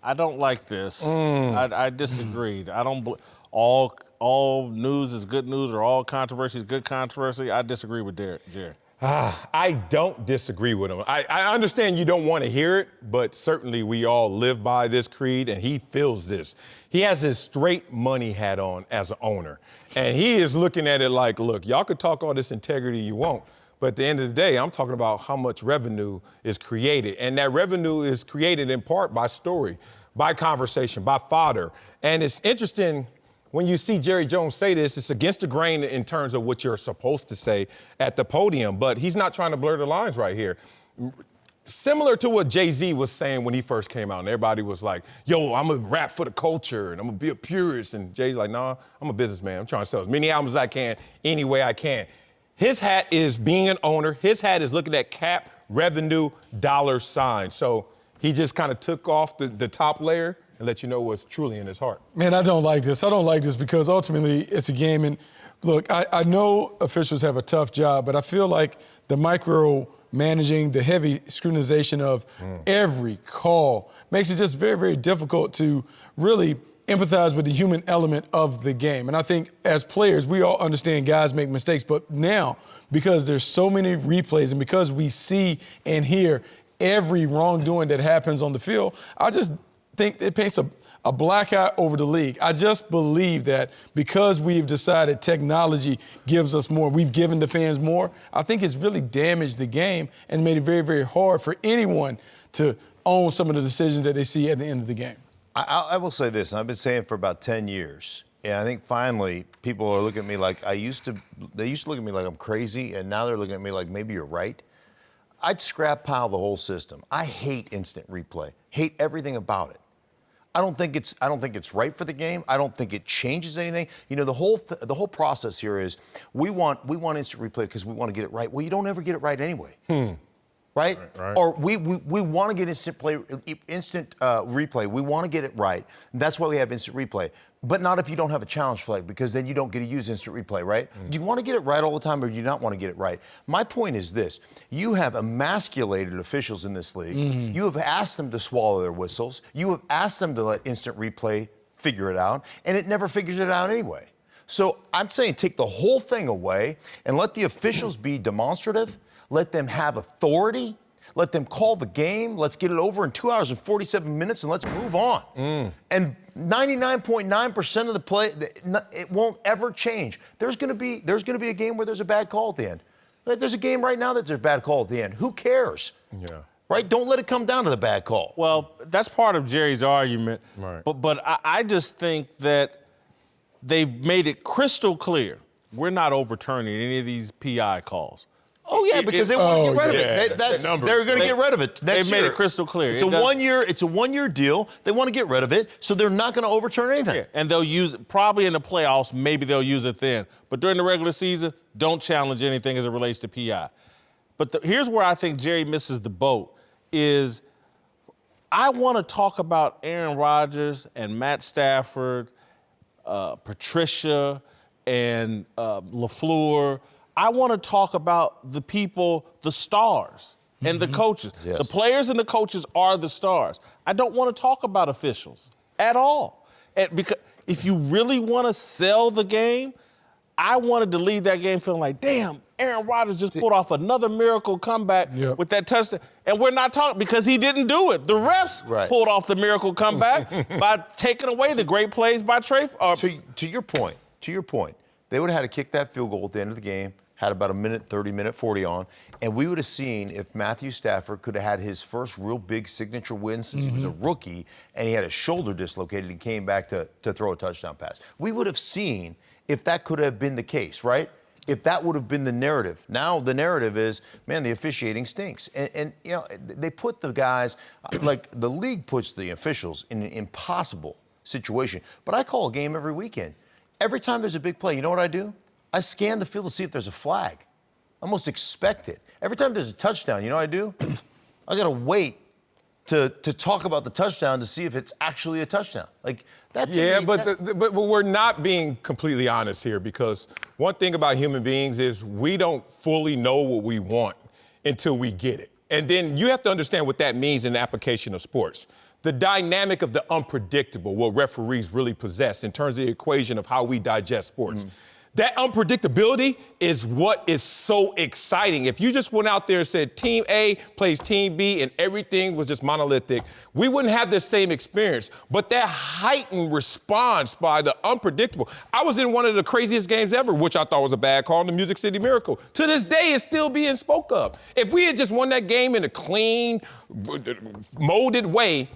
S3: I don't like this. I disagreed. I don't. All news is good news, or all controversy is good controversy. I disagree with Jerry.
S5: I don't disagree with him. I understand you don't want to hear it, but certainly we all live by this creed, and he feels this. He has his straight money hat on as an owner, and he is looking at it like, look, y'all could talk all this integrity you want, but at the end of the day, I'm talking about how much revenue is created, and that revenue is created in part by story, by conversation, by fodder. And it's interesting when you see Jerry Jones say this, it's against the grain in terms of what you're supposed to say at the podium, but he's not trying to blur the lines right here. Similar to what Jay-Z was saying when he first came out, and everybody was like, yo, I'm going to rap for the culture, and I'm going to be a purist. And Jay's like, nah, I'm a businessman. I'm trying to sell as many albums as I can, any way I can. His hat is being an owner. His hat is looking at cap, revenue, dollar sign. So he just kind of took off the top layer and let you know what's truly in his heart.
S8: Man, I don't like this. I don't like this because ultimately it's a game. And look, I know officials have a tough job, but I feel like the micro-managing, the heavy scrutinization of every call makes it just very, very difficult to really empathize with the human element of the game. And I think as players, we all understand guys make mistakes, but now, because there's so many replays and because we see and hear every wrongdoing that happens on the field, I just think it paints a black eye over the league. I just believe that because we've decided technology gives us more, we've given the fans more, I think it's really damaged the game and made it very, very hard for anyone to own some of the decisions that they see at the end of the game.
S9: I will say this, and I've been saying it for about 10 years, and I think finally people are looking at me like they used to look at me like I'm crazy, and now they're looking at me like maybe you're right. I'd scrap pile the whole system. I hate instant replay, hate everything about it. I don't think it's right for the game. I don't think it changes anything. You know, the whole process here is we want instant replay because we want to get it right. Well, you don't ever get it right anyway. Right? Or we want to get instant replay. We want to get it right. And that's why we have instant replay. But not if you don't have a challenge flag, because then you don't get to use instant replay, right? You want to get it right all the time, or do you not want to get it right? My point is this. You have emasculated officials in this league. You have asked them to swallow their whistles. You have asked them to let instant replay figure it out, and it never figures it out anyway. So I'm saying take the whole thing away and let the officials be demonstrative. Let them have authority. Let them call the game. Let's get it over in 2 hours and 47 minutes, and let's move on. And 99.9% of the play, it won't ever change. There's going to be a game where there's a bad call at the end. There's a game right now that there's a bad call at the end. Who cares? Yeah. Right? Don't let it come down to the bad call.
S3: Well, that's part of Jerry's argument. Right. But I just think that they've made it crystal clear we're not overturning any of these PI calls.
S9: Oh yeah, because they want to get rid of it. They're going to get rid of it next year.
S3: They've made it crystal clear.
S9: It's a one-year deal. They want to get rid of it, so they're not going to overturn anything.
S3: Yeah. And they'll use it probably in the playoffs. Maybe they'll use it then. But during the regular season, don't challenge anything as it relates to PI. But here's where I think Jerry misses the boat. Is I want to talk about Aaron Rodgers and Matt Stafford, Patricia and LaFleur. I want to talk about the people, the stars, and the coaches. Yes. The players and the coaches are the stars. I don't want to talk about officials at all. Because if you really want to sell the game, I wanted to leave that game feeling like, damn, Aaron Rodgers just pulled off another miracle comeback with that touchdown. And we're not talking because he didn't do it. The refs pulled off the miracle comeback by taking away the great plays by Trey.
S9: To your point, they would have had to kick that field goal at the end of the game, had about a minute 30, minute 40 on, and we would have seen if Matthew Stafford could have had his first real big signature win since he was a rookie and he had his shoulder dislocated and came back to throw a touchdown pass. We would have seen if that could have been the case, right? If that would have been the narrative. Now the narrative is, man, the officiating stinks. And you know, they put the guys, like the league puts the officials in an impossible situation. But I call a game every weekend. Every time there's a big play, you know what I do? I scan the field to see if there's a flag. I almost expect it. Every time there's a touchdown, you know what I do? I got to wait to talk about the touchdown to see if it's actually a touchdown. Like that's
S5: but we're not being completely honest here, because one thing about human beings is we don't fully know what we want until we get it. And then you have to understand what that means in the application of sports. The dynamic of the unpredictable, what referees really possess in terms of the equation of how we digest sports. That unpredictability is what is so exciting. If you just went out there and said Team A plays Team B and everything was just monolithic, we wouldn't have the same experience. But that heightened response by the unpredictable. I was in one of the craziest games ever, which I thought was a bad call, the Music City Miracle. To this day, it's still being spoke of. If we had just won that game in a clean, molded way,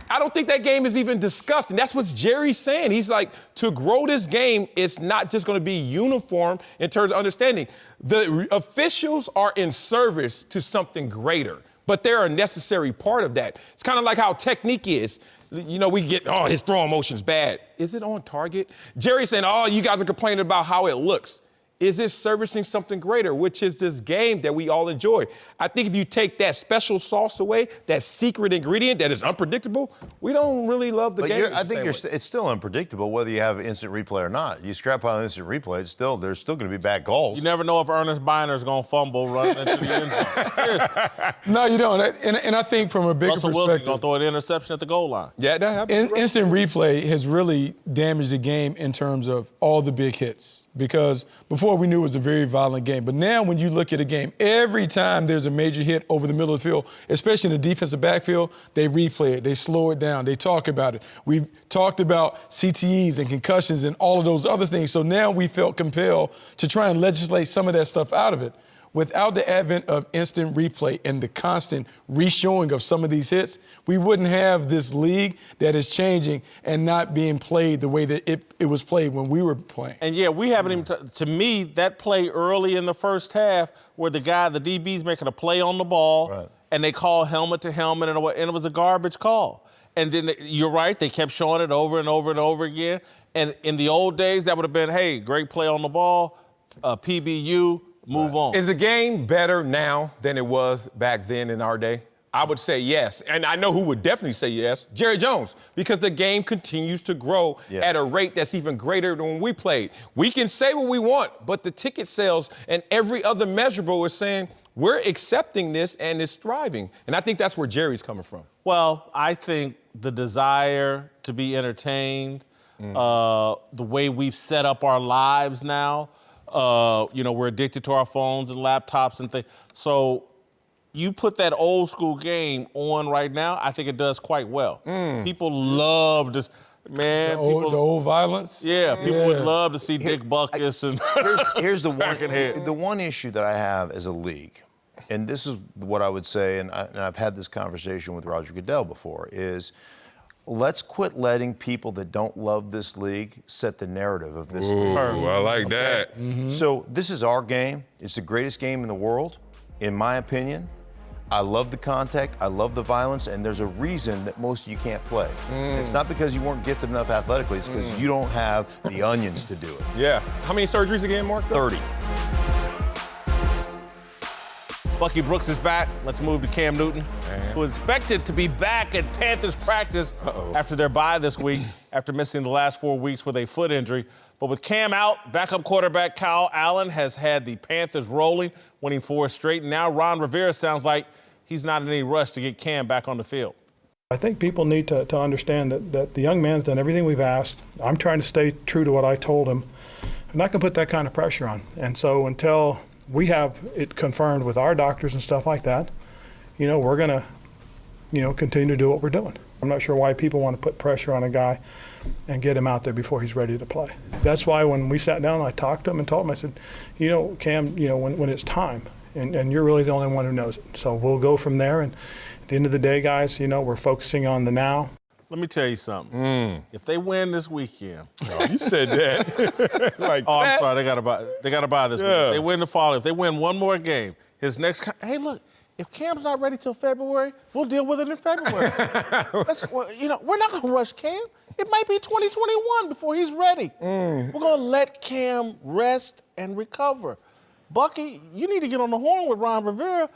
S5: I don't think that game is even discussed. And that's what Jerry's saying. He's like, to grow this game, it's not just going to be uniform in terms of understanding. The officials are in service to something greater, but they're a necessary part of that. It's kind of like how technique is. You know, we get, oh, his throwing motion's bad. Is it on target? Jerry's saying, oh, you guys are complaining about how it looks. Is it servicing something greater, which is this game that we all enjoy? I think if you take that special sauce away, that secret ingredient that is unpredictable, we don't really love the game.
S9: I think it's still unpredictable whether you have instant replay or not. You scrap out instant replay, there's still going to be bad calls.
S3: You never know if Ernest Biner's going to fumble running into the end zone. Seriously.
S8: No, you don't. And I think from a bigger
S3: Russell
S8: perspective,
S3: Wilson's going to throw an interception at the goal line.
S5: Yeah, that happens.
S8: Instant replay has really damaged the game in terms of all the big hits, because before we knew it was a very violent game. But now when you look at a game, every time there's a major hit over the middle of the field, especially in the defensive backfield, they replay it, they slow it down, they talk about it. We've talked about CTEs and concussions and all of those other things. So now we felt compelled to try and legislate some of that stuff out of it. Without the advent of instant replay and the constant re-showing of some of these hits, we wouldn't have this league that is changing and not being played the way that it was played when we were playing.
S3: And yeah, we haven't even, to me, that play early in the first half where the DB's making a play on the ball, and they call helmet to helmet, and it was a garbage call. And then you're right, they kept showing it over and over and over again. And in the old days, that would have been, hey, great play on the ball, PBU, move on.
S5: Is the game better now than it was back then in our day? I would say yes. And I know who would definitely say yes, Jerry Jones, because the game continues to grow at a rate that's even greater than when we played. We can say what we want, but the ticket sales and every other measurable is saying we're accepting this and it's thriving. And I think that's where Jerry's coming from.
S3: Well, I think the desire to be entertained, the way we've set up our lives now, we're addicted to our phones and laptops and things. So you put that old school game on right now, I think it does quite well. People love this. Man,
S8: the old violence?
S3: Yeah, people would love to see Dick Butkus.
S9: Here's the one issue that I have as a league, and this is what I would say, and I've had this conversation with Roger Goodell before, is let's quit letting people that don't love this league set the narrative of this league.
S5: I like that.
S9: So this is our game. It's the greatest game in the world, in my opinion. I love the contact, I love the violence, and there's a reason that most of you can't play. It's not because you weren't gifted enough athletically, it's because you don't have the onions to do it.
S5: Yeah. How many surgeries again, Mark?
S9: 30.
S3: Bucky Brooks is back. Let's move to Cam Newton, who is expected to be back at Panthers practice after their bye this week, after missing the last 4 weeks with a foot injury. But with Cam out, backup quarterback Kyle Allen has had the Panthers rolling, winning 4 straight. And now Ron Rivera sounds like he's not in any rush to get Cam back on the field.
S13: I think people need to understand that the young man's done everything we've asked. I'm trying to stay true to what I told him. I'm not going to put that kind of pressure on. And so until we have it confirmed with our doctors and stuff like that, we're going to, continue to do what we're doing. I'm not sure why people want to put pressure on a guy and get him out there before he's ready to play. That's why when we sat down, I talked to him and told him, I said, Cam, when it's time, and you're really the only one who knows it. So we'll go from there. And at the end of the day, guys, we're focusing on the now.
S3: Let me tell you something. If they win this weekend,
S5: you said that.
S3: I'm sorry, they got to buy this week. If they win the following, if they win one more game, his next. Hey, look, if Cam's not ready till February, we'll deal with it in February. We're not going to rush Cam. It might be 2021 before he's ready. We're going to let Cam rest and recover. Bucky, you need to get on the horn with Ron Rivera.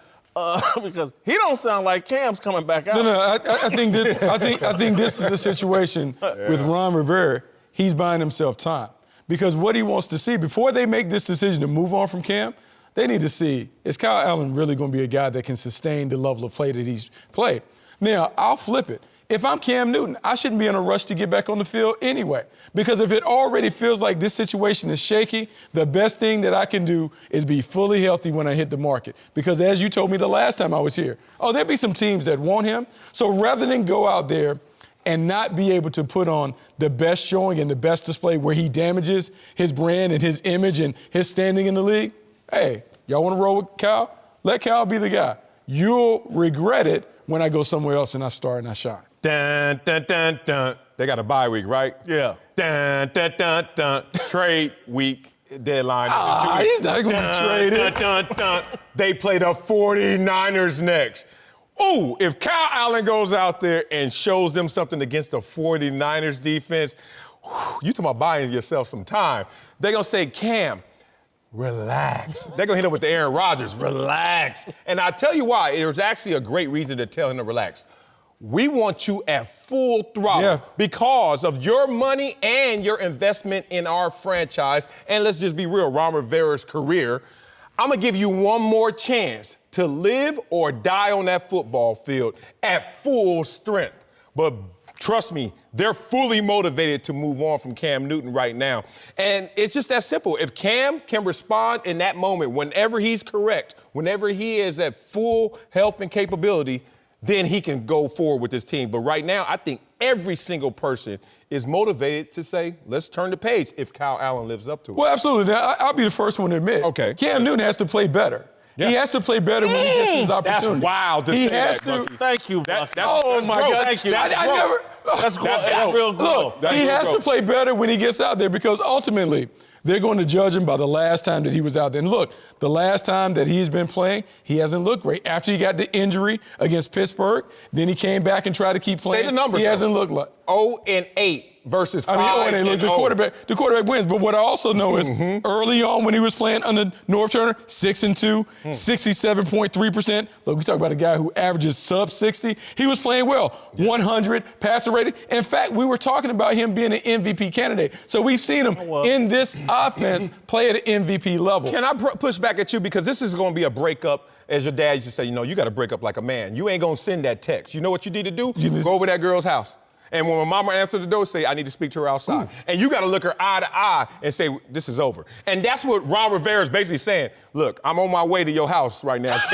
S3: Because he don't sound like Cam's coming back out.
S8: No, I think this is the situation with Ron Rivera. He's buying himself time because what he wants to see before they make this decision to move on from Cam, they need to see, is Kyle Allen really going to be a guy that can sustain the level of play that he's played? Now, I'll flip it. If I'm Cam Newton, I shouldn't be in a rush to get back on the field anyway. Because if it already feels like this situation is shaky, the best thing that I can do is be fully healthy when I hit the market. Because as you told me the last time I was here, there'll be some teams that want him. So rather than go out there and not be able to put on the best showing and the best display where he damages his brand and his image and his standing in the league, hey, y'all want to roll with Kyle? Let Kyle be the guy. You'll regret it when I go somewhere else and I start and I shine.
S5: Dun, dun, dun, dun. They got a bye week, right?
S3: Yeah.
S5: Dun, dun, dun, dun. Trade week deadline.
S8: He's not going to trade it.
S5: Dun, dun, dun. They play the 49ers next. Ooh, if Kyle Allen goes out there and shows them something against the 49ers defense, you talking about buying yourself some time. They're going to say, Cam, relax. They're going to hit him with the Aaron Rodgers, relax. And I tell you why. There's actually a great reason to tell him to relax. We want you at full throttle because of your money and your investment in our franchise. And let's just be real, Ron Rivera's career. I'm going to give you one more chance to live or die on that football field at full strength. But trust me, they're fully motivated to move on from Cam Newton right now. And it's just that simple. If Cam can respond in that moment, whenever he's correct, whenever he is at full health and capability, then he can go forward with this team. But right now, I think every single person is motivated to say, let's turn the page if Kyle Allen lives up to it.
S8: Well, absolutely. Now, I'll be the first one to admit.
S5: Okay.
S8: Cam Newton has to play better. Yeah. He has to play better when he gets his opportunity.
S5: That's wild to say that, Bucky.
S3: Thank you, Bucky.
S5: That's
S8: my God.
S3: Thank you.
S8: That's
S3: real growth.
S8: Look, he has to play better when he gets out there because ultimately they're going to judge him by the last time that he was out there. And look, the last time that he's been playing, he hasn't looked great. After he got the injury against Pittsburgh, then he came back and tried to keep playing.
S5: Say the numbers.
S8: He hasn't looked like
S5: 0-8 versus 5.
S8: Look, the quarterback wins. But what I also know is early on when he was playing under Norv Turner, 6-2, 67.3%. Look, we talk about a guy who averages sub 60. He was playing well. 100 passer rating. In fact, we were talking about him being an MVP candidate. So we've seen him in this offense play at an MVP level.
S5: Can I push back at you? Because this is going to be a breakup. As your dad used to say, you got to break up like a man. You ain't going to send that text. You know what you need to do? Go over that girl's house. And when my mama answered the door, say, I need to speak to her outside. Ooh. And you got to look her eye to eye and say, this is over. And that's what Ron Rivera is basically saying. Look, I'm on my way to your house right now.
S8: To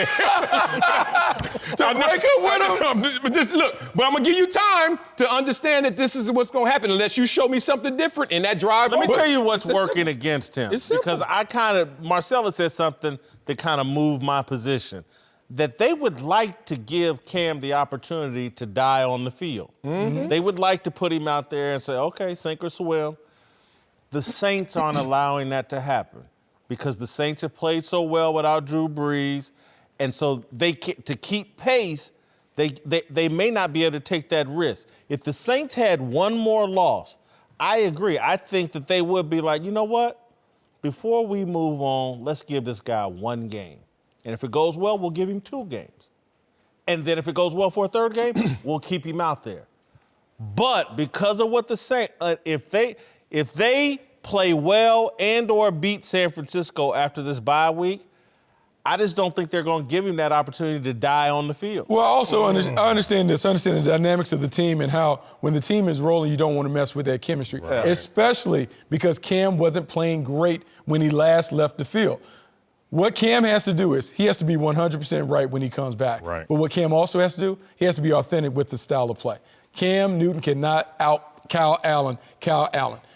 S8: break up with him.
S5: But I'm going to give you time to understand that this is what's going to happen unless you show me something different in that drive.
S3: Let me tell you what's working against him. Because Marcellus said something that kind of moved my position. That they would like to give Cam the opportunity to die on the field. Mm-hmm. They would like to put him out there and say, okay, sink or swim. The Saints aren't allowing that to happen because the Saints have played so well without Drew Brees, and so to keep pace, they may not be able to take that risk. If the Saints had one more loss, I agree. I think that they would be like, you know what? Before we move on, let's give this guy one game. And if it goes well, we'll give him 2 games. And then if it goes well for a 3rd game, we'll keep him out there. But because of what the Saints, if they play well and or beat San Francisco after this bye week, I just don't think they're going to give him that opportunity to die on the field.
S8: Well, also, I understand this. I understand the dynamics of the team and how when the team is rolling, you don't want to mess with that chemistry, especially because Cam wasn't playing great when he last left the field. What Cam has to do is he has to be 100% right when he comes back. Right. But what Cam also has to do, he has to be authentic with the style of play. Cam Newton cannot out Kyle Allen,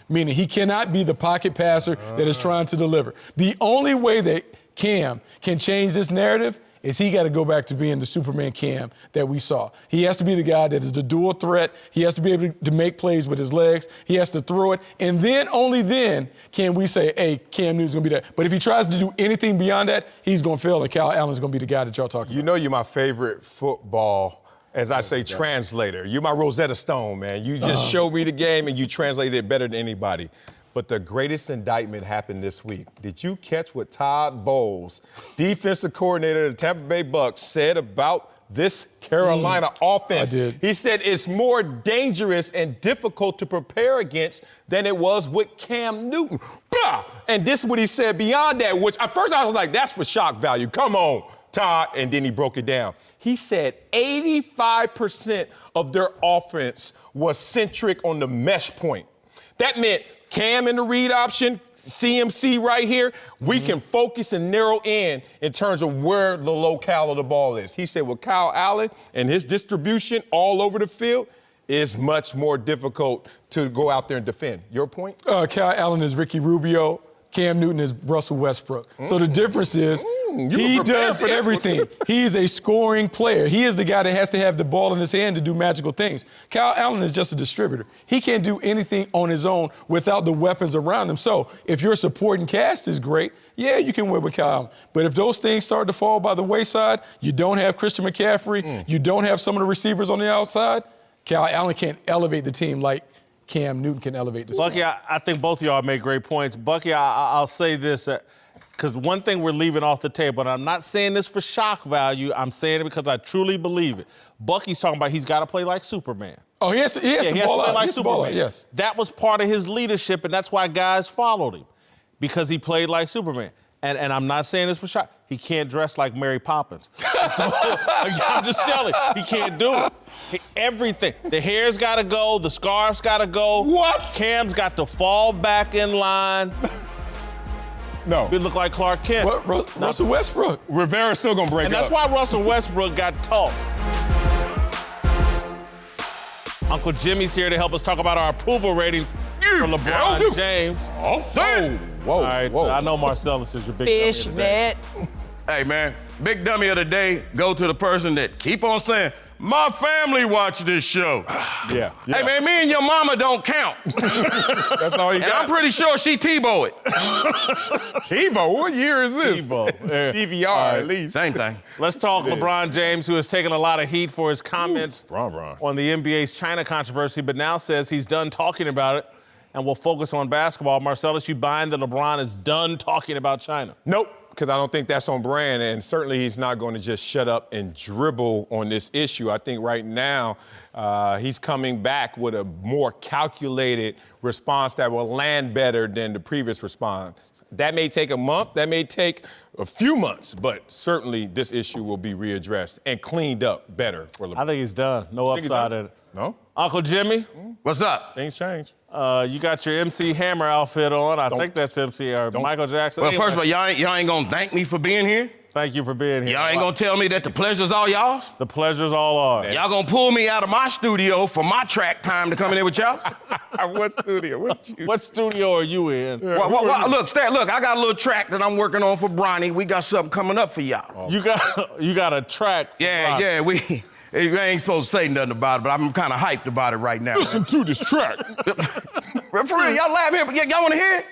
S8: meaning he cannot be the pocket passer that is trying to deliver. The only way that Cam can change this narrative is he got to go back to being the Superman Cam that we saw. He has to be the guy that is the dual threat. He has to be able to make plays with his legs. He has to throw it. And then, only then, can we say, hey, Cam Newton's going to be that. But if he tries to do anything beyond that, he's going to fail, and Kyle Allen's going to be the guy that y'all talking about.
S5: You know you're my favorite football, as I say, translator. You're my Rosetta Stone, man. You just showed me the game, and you translated it better than anybody. But the greatest indictment happened this week. Did you catch what Todd Bowles, defensive coordinator of the Tampa Bay Bucks, said about this Carolina offense?
S8: I did.
S5: He said it's more dangerous and difficult to prepare against than it was with Cam Newton. Blah! And this is what he said beyond that, which at first I was like, that's for shock value. Come on, Todd. And then he broke it down. He said 85% of their offense was centric on the mesh point. That meant Cam in the read option, CMC right here, we can focus and narrow in terms of where the locale of the ball is. He said with Kyle Allen and his distribution all over the field, it's much more difficult to go out there and defend. Your point?
S8: Kyle Allen is Ricky Rubio. Cam Newton is Russell Westbrook. So the difference is he does everything. He's a scoring player. He is the guy that has to have the ball in his hand to do magical things. Kyle Allen is just a distributor. He can't do anything on his own without the weapons around him. So if your supporting cast is great, yeah, you can win with Kyle Allen. But if those things start to fall by the wayside, you don't have Christian McCaffrey, you don't have some of the receivers on the outside, Kyle Allen can't elevate the team like Cam Newton can elevate the
S3: Bucky, I think both of y'all made great points. Bucky, I'll say this, because one thing we're leaving off the table, and I'm not saying this for shock value, I'm saying it because I truly believe it. Bucky's talking about he's got to play like Superman.
S8: Oh, he has to play like Superman. Yes.
S3: That was part of his leadership, and that's why guys followed him, because he played like Superman. And I'm not saying this for shock. He can't dress like Mary Poppins. So, I'm just telling you, he can't do it. Everything. The hair's got to go. The scarf's got to go.
S5: What?
S3: Cam's got to fall back in line.
S5: No.
S3: He look like Clark Kent.
S8: Russell Westbrook.
S5: Rivera's still going to break
S3: And that's why Russell Westbrook got tossed. Uncle Jimmy's here to help us talk about our approval ratings for LeBron James.
S5: Whoa.
S3: All right, I know Marcellus is your big
S14: Fish
S3: dummy today.
S14: net. Hey, man, big dummy of the day go to the person that keep on saying, my family watch this show.
S3: Yeah.
S14: Hey, man, me and your mama don't count.
S5: That's all you
S14: And
S5: got.
S14: I'm pretty sure she TiVo it.
S5: TiVo? What year is this?
S3: TiVo. Yeah.
S5: DVR, at least.
S14: Same thing.
S3: Let's talk LeBron James, who has taken a lot of heat for his comments on the NBA's China controversy, but now says he's done talking about it and will focus on basketball. Marcellus, you buying that LeBron is done talking about China?
S5: Nope, because I don't think that's on brand, and certainly he's not going to just shut up and dribble on this issue. I think right now he's coming back with a more calculated response that will land better than the previous response. That may take a month, that may take a few months, but certainly this issue will be readdressed and cleaned up better for LeBron.
S3: I think he's done. No upside in it.
S5: No?
S3: Uncle Jimmy?
S14: What's up?
S5: Things change.
S3: You got your MC Hammer outfit on. I think that's MC or Michael Jackson.
S14: Well,
S3: Anyway,
S14: first of all, y'all ain't gonna thank me for being here?
S3: thank you for being here.
S14: Y'all ain't gonna tell me that the pleasure's all y'all's?
S3: The pleasure's all ours.
S14: Y'all gonna pull me out of my studio for my track time to come in here with y'all?
S5: What studio?
S3: What studio are you in?
S14: Look, Stan, look, I got a little track that I'm working on for Bronny. We got something coming up for y'all.
S3: You got a track for Bronny.
S14: Yeah, we ain't supposed to say nothing about it, but I'm kind of hyped about it right now.
S5: Listen to this track.
S14: For real, y'all laugh here, but y'all want to hear it?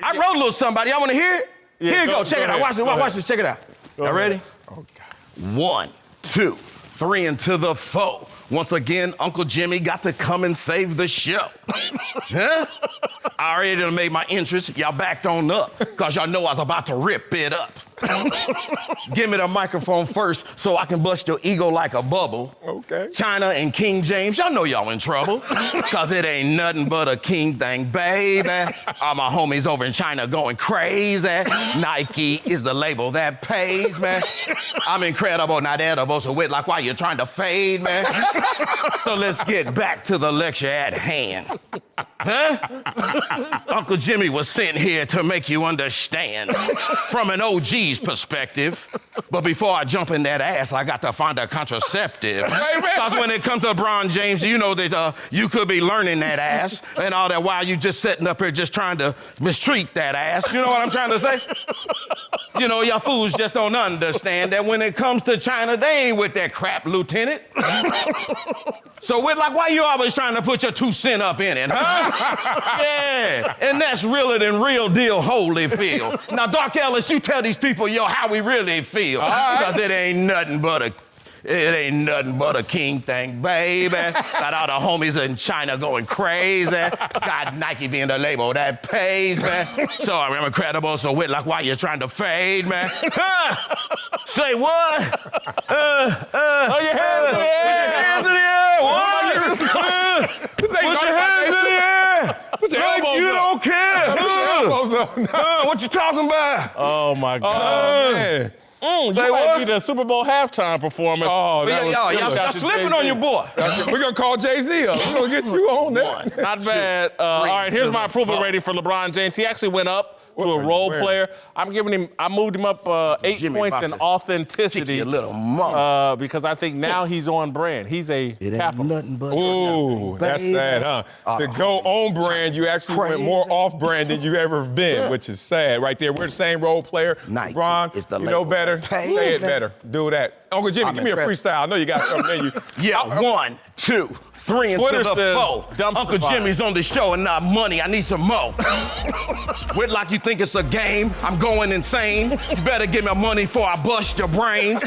S14: I wrote a little somebody. Y'all want to hear it?
S3: Yeah,
S14: here you go. Check it out. Watch this. Check it out. Y'all ready?
S5: Oh, God.
S14: 1, 2, 3 into the 4. Once again, Uncle Jimmy got to come and save the show. Huh? I already done made my entrance. Y'all backed on up, because y'all know I was about to rip it up. Give me the microphone first so I can bust your ego like a bubble.
S5: Okay.
S14: China and King James, y'all know y'all in trouble, because it ain't nothing but a king thing, baby. All my homies over in China going crazy. Nike is the label that pays, man. I'm incredible, not edible, so Whitlock, why you trying to fade, man? So let's get back to the lecture at hand. Huh? Uncle Jimmy was sent here to make you understand from an OG's perspective. But before I jump in that ass, I got to find a contraceptive. Because when it comes to LeBron James, you know that you could be learning that ass and all that while you just sitting up here just trying to mistreat that ass. You know what I'm trying to say? You know, y'all fools just don't understand that when it comes to China, they ain't with that crap, Lieutenant. So, Whitlock, why you always trying to put your 2 cents up in it, huh? Yeah, and that's realer than real deal Holyfield. Now, Doc Ellis, you tell these people, how we really feel. Because it ain't nothing but a It ain't nothing but a king thing, baby. Got all the homies in China going crazy. Got Nike being the label that pays, man. So I'm incredible, so Whitlock, why you trying to fade, man? Say what?
S3: Throw your hands in the air!
S14: Hands in the air! What?
S5: Put your hands in the air! Put your elbows up.
S14: You don't care!
S5: Put your elbows up. No.
S14: What you talking about?
S3: Oh, my God.
S5: Oh, man.
S3: You
S14: Say
S3: might
S14: what?
S3: be the Super Bowl halftime performance.
S5: Oh, that was
S14: Y'all slipping on your boy.
S5: We're going to call Jay-Z up. We're going to get you on that.
S3: Not bad. All right, here's my approval rating for LeBron James. He actually went up to a role player. I moved him up 8
S14: Jimmy
S3: points
S14: Fox
S3: in authenticity.
S14: a little mama.
S3: Because I think now he's on brand. He's a capitalist.
S5: Ooh, that's sad, huh? To go on brand, you actually went more off brand than you ever been, which is sad right there. We're the same role player. LeBron, you know better. Say it better. Do that. Uncle Jimmy, give me a freestyle. I know you got something in you.
S14: Yeah, 1, 2, 3
S3: Twitter
S14: into the
S3: says
S14: 4. Uncle
S3: dumpster
S14: Jimmy's on the show and not money. I need some more. Whitlock, you think it's a game? I'm going insane. You better give me money before I bust your brains.